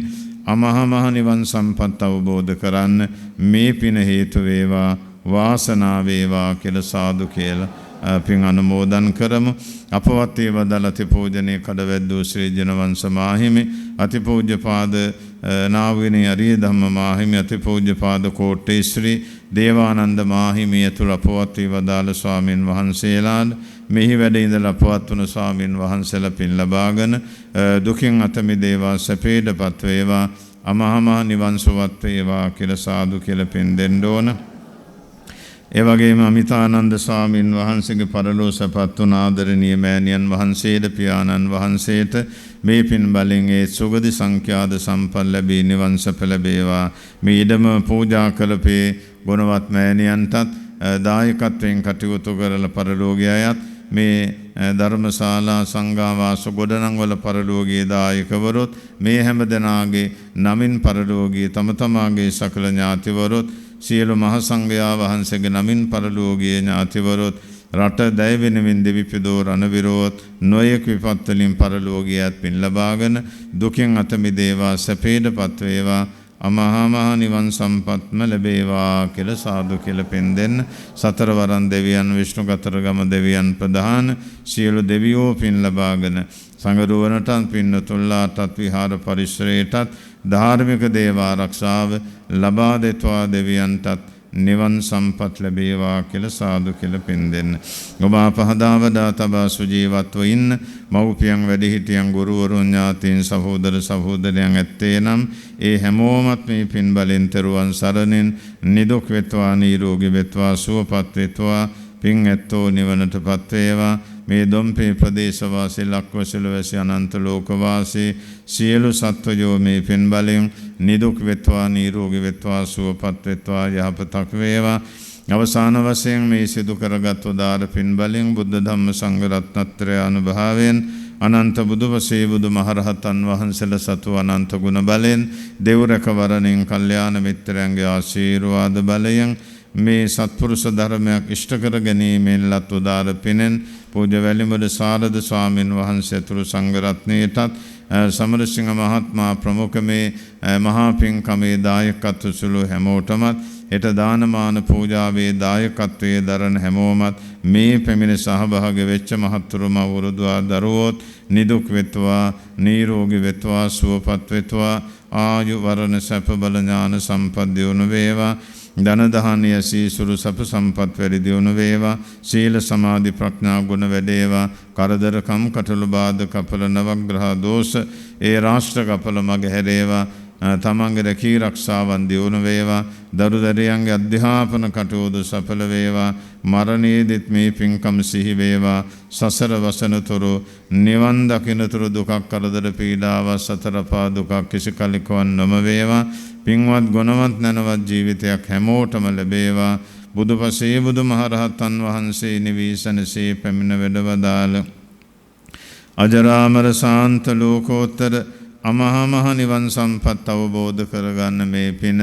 අමහා මහ නිවන් සම්පත් අවබෝධ කරන්න මේ පින හේතු වේවා, වාසනාව වේවා කියලා සාදු කියලා පින් අනුමෝදන් කරමු. අපවත් ඒ වදල් අතිපූජනීය කඩවැද්දෝ ශ්‍රී ජනවංශ මාහිමි, අතිපූජ්‍යපාද නාවිනේ අරිය ධම්ම මාහිමි, අතිපූජ්‍යපාද කෝට්ටේ ශ්‍රී දේවානන්ද මාහිමිය තුල අපවත් වී වදාළ ස්වාමින් වහන්සේලාට මෙහි වැඩ ඉඳලා අපවත් වුණ ස්වාමින් වහන්සේලා පින් ලබාගෙන දුකින් අත මිදේවා, සැපේටපත් වේවා, අමහා මහ නිවන් සුවත් වේවා කියලා සාදු කියලා පින් දෙන්න ඕන. ඒ වගේම අමිතානන්ද ස්වාමින් වහන්සේගේ පරලෝ සපත් වුණ ආදරණීය මෑණියන් වහන්සේට, පියාණන් වහන්සේට මේ පින් බලෙන් ඒ සුගති සංඛ්‍යාත සම්පත් ලැබී නිවන් සප ලැබේවා. මේ ඉඩම පූජා කළපේ ගුණවත් මෑණියන්ටත් දායකත්වයෙන් කටයුතු කරලා පරලෝකීය අයත් මේ ධර්මශාලා සංඝාවාස ගොඩනංවල පරලෝකීය දායකවරුත් මේ හැම දෙනාගේ නමින් පරලෝකීය තම තමාගේ සකල ඥාතිවරුත් සියලු මහ සංඝයා වහන්සේගේ නමින් පරලෝකීය ඥාතිවරුත් රට දැය වෙනමින් දෙවිපිදෝ රණවිරෝත් නොයෙක් විපත් වලින් පරලෝකීයත් පින් ලබාගෙන දුකින් අත මිදේවා, සැපේටපත් වේවා, අමහා මහ නිවන් සම්පත්ම ලැබේවා කියලා සාදු කියලා පින් දෙන්න. සතරවරන් දෙවියන්, විෂ්ණු කතරගම දෙවියන් ප්‍රධාන සියලු දෙවියෝ පින් ලබාගෙන සංගරුවනටත් පින්නතුල්ලාටත් විහාර පරිසරයටත් ධාර්මික දේව ආරක්ෂාව ලබා දෙත්වා දෙවියන්ටත් නිවන් සම්පත් ලැබේවා කියලා සාදු කියලා පින් දෙන්න. ඔබ පහදාවදා තබා සුජීවත්ව ඉන්න මව්පියන්, වැඩිහිටියන්, ගුරුවරුන්, ඥාතීන්, සහෝදර සහෝදරයන් ඇත්තේ නම් ඒ හැමෝමත් මේ පින් බලෙන් තෙරුවන් සරණින් නිදුක් වෙත්වා, නිරෝගී වෙත්වා, සුවපත් වෙත්වා, පින් ඇත්තෝ නිවනටපත් වේවා. මේ දොම්පේ ප්‍රදේශවාසී, ලක්වැසිලවැසි, අනන්ත ලෝකවාසී සියලු සත්වයෝ මේ පින් බලෙන් නිදුක් වෙත්වා, නිරෝගී වෙත්වා, සුවපත් වෙත්වා, යහපතක් වේවා. අවසාන වශයෙන් මේ සිදු කරගත් උදාර පින් බලෙන් බුද්ධ ධම්ම සංඝ රත්නත්‍රය අනුභවයෙන් අනන්ත බුදුවසේ බුදු මහරහතන් වහන්සේලා සතු අනන්ත ගුණ බලෙන් දෙව් රැකවරණින් කල්යාණ මිත්‍රයන්ගේ ආශීර්වාද බලයෙන් මේ සත්පුරුෂ ධර්මයක් ඉෂ්ට කර ගැනීමෙන් ලත් උදාර පිනෙන් පූජ්‍ය වැලිමඩ සාරද ස්වාමින් වහන්සේ ඇතුළු සංඝ රත්නයටත් සමරසිංහ මහත්මයා ප්‍රමුඛ මේ මහා පින්කමේ දායකත්ව සුළු හැමෝටමත් හෙට දානමාන පූජාවේ දායකත්වයේ දරන හැමෝමත් මේ පැමිණ සහභාගී වෙච්ච මහත්තුරු මවුරුදු දරුවෝත් නිදුක් වෙත්වා, නිරෝගී වෙත්වා, සුවපත් වෙත්වා, ආයු වරණ සැප බල ඥාන සම්පත් දියුණු වේවා. ධන දහානිය සීසුරු සප සම්පත් වැඩි දියුණු වේවා. සීල සමාධි ප්‍රඥා ගුණ වැඩේවා. කරදර කම් කටළු බාධ කපල නවග්‍රහ දෝෂ ඒ රාෂ්ට්‍ර කපල මග හැරේවා. තමන්ගේ රැකී රක්ෂාවන් දියුණු වේවා. දරු දැරියන්ගේ අධ්‍යාපන කටයුතු සඵල වේවා. මරණයේදීත් මේ පින්කම් සිහි වේවා. සසර වසනතුරු නිවන් දකින්නතුරු දුකක් කරදර පීඩාව සතර පා දුකක් කිසි කලකවන් නොම වේවා. පින්වත් ගුණවත් නැනවත් ජීවිතයක් හැමෝටම ලැබේවා. බුදුපසේ බුදුමහරහතන් වහන්සේ නිවීසනසේ පැමිණ වැඩවදාළ අජරාමර ශාන්ත ලෝකෝත්තර අමහා මහ නිවන් සම්පත් අවබෝධ කරගන්න මේ පින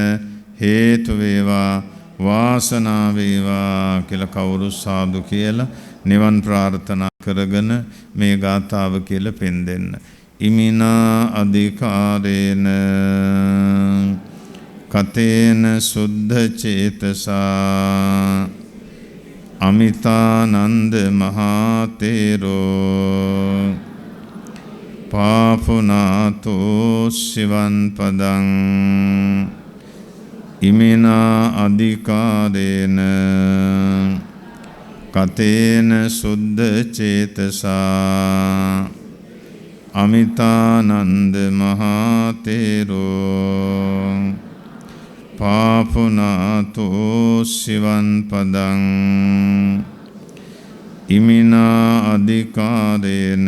හේතු වේවා, වාසනාව වේවා කියලා කවුරු සාදු කියලා නිවන් ප්‍රාර්ථනා කරගෙන මේ ගාථාව කියලා පින් දෙන්න. ඉමිනා අධිකාරේන කතේන සුද්ධ චේතසා අමිතානන්ද මහතේරෝ පාපුනාතෝ සිවන් පදං ඉමිනා අධිකාරේන කතේන සුද්ධ චේතසා අමිතානන්ද මහතේරෝ පාපුනාතෝ සිවන් පදං ඉමිනා අධිකාරේන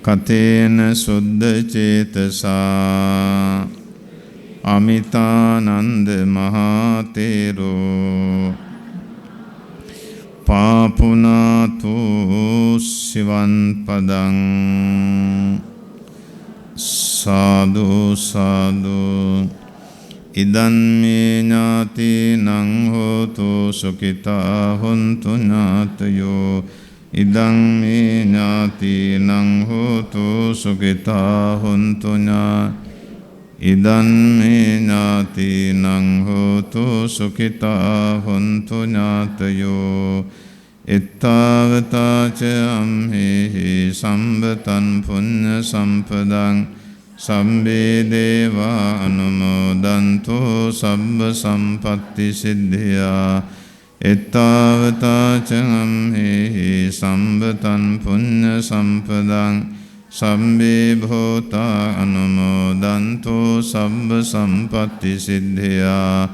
කතේන සුද්ධ චේතසා අමිතානන්ද මහතේරෝ පාපුනාතෝ සිවන් පදං. සාදු සාදු. ඉදන් මේ ඥාතිනං හෝතු සුඛිතා හොන්තු ඥාතයෝ ඉදං මේ ඥාතිනං හෝතු සුඛිතා හොන්තු ඉදන් මේ ඥාතිනං හෝතු සුඛිතා හොන්තු ඥාතයෝ එත්තාවතා ච අම්හෙහි සම්බතං පුඤ්ඤ සම්පදං සම්බේ දේවා අනුමෝදන්තෝ සබ්බ සම්පත්ති සිද්ධියා එත්තාවතා ච අම්හෙහි සම්බතං පුඤ්ඤ සම්පදං සම්බේ භූතා අනුමෝදන්තෝ සබ්බ සම්පත්ති සිද්ධියා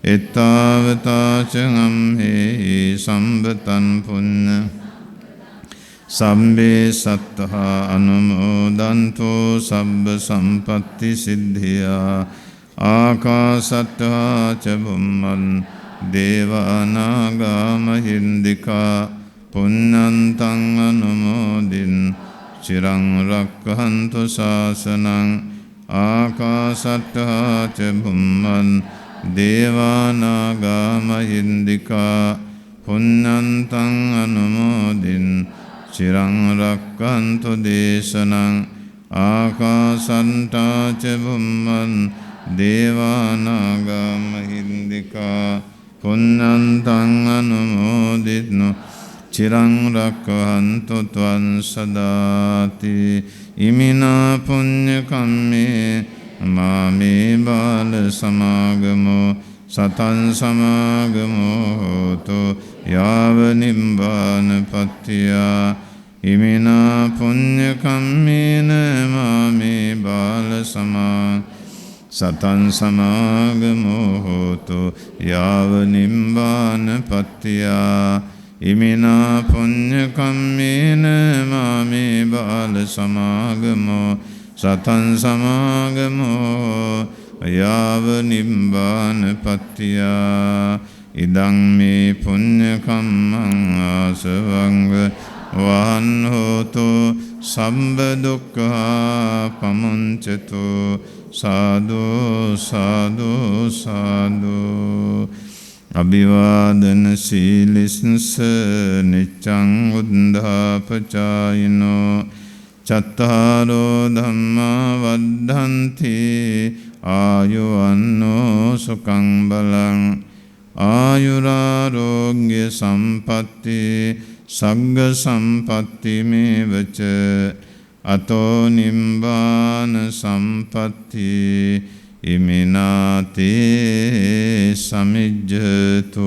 එත්තාවතා ච අම්හෙහි සම්බතං පුඤ්ඤ සම්බේ සත්තා අනුමෝදන්තෝ සබ්බ සම්පත්ති සිද්ධියා ආකාසත්තා ච බුම්මන් දේවානාගා මහින්దికා පුඤ්ඤන්තං අනුමෝදින් චිරං රක්ඛන්තු ශාසනං ආකාසත්තා ච බුම්මන් දේවානාගා මහින්దికා පුඤ්ඤන්තං අනුමෝදින් චිරං රක්ඛන්තු දේශනං ආකාසන්තා ච බුම්මන් දේවානාගා මහින්దికා පුඤ්ඤන්තං අනුමෝදිත්වා චිරං රක්ඛන්තු ත්වං සදාති ඉමිනා පුඤ්ඤ කම්මේ මාමේ බාල සමාගමෝ සතං සමාගමෝ හෝතු යාව නිබ්බාන පත්තියා ඉමිනා පුඤ්ඤ කම්මේන මාමේ බාල සතං සමාගමෝ හෝතු යාව නිබ්බාන පත්තියා ඉමිනා පුඤ්ඤ කම්මේන මාමේ බාල සමාගමෝ සතං සමාගමෝ යාව නිබ්බාන පත්තියා ඉදං මේ පුඤ්ඤ කම්මං ආසවංග වහන් හෝතු සම්බ දුක්ඛා පමුංචතු සාදු සාදු සාදු අභිවාදන සීලිස්ස නිච්ඡං උද්ධාපචායිනෝ චත්තාරෝ ධම්මා වද්ධන්ති ආයුවන්නෝ සුඛං බලං ආයුරාරෝග්‍ය සම්පatti සග්ග සම්පatti මේවච අතෝ නිම්බාන සම්පatti ඉමිනාතේ සමිජ්ජතෝ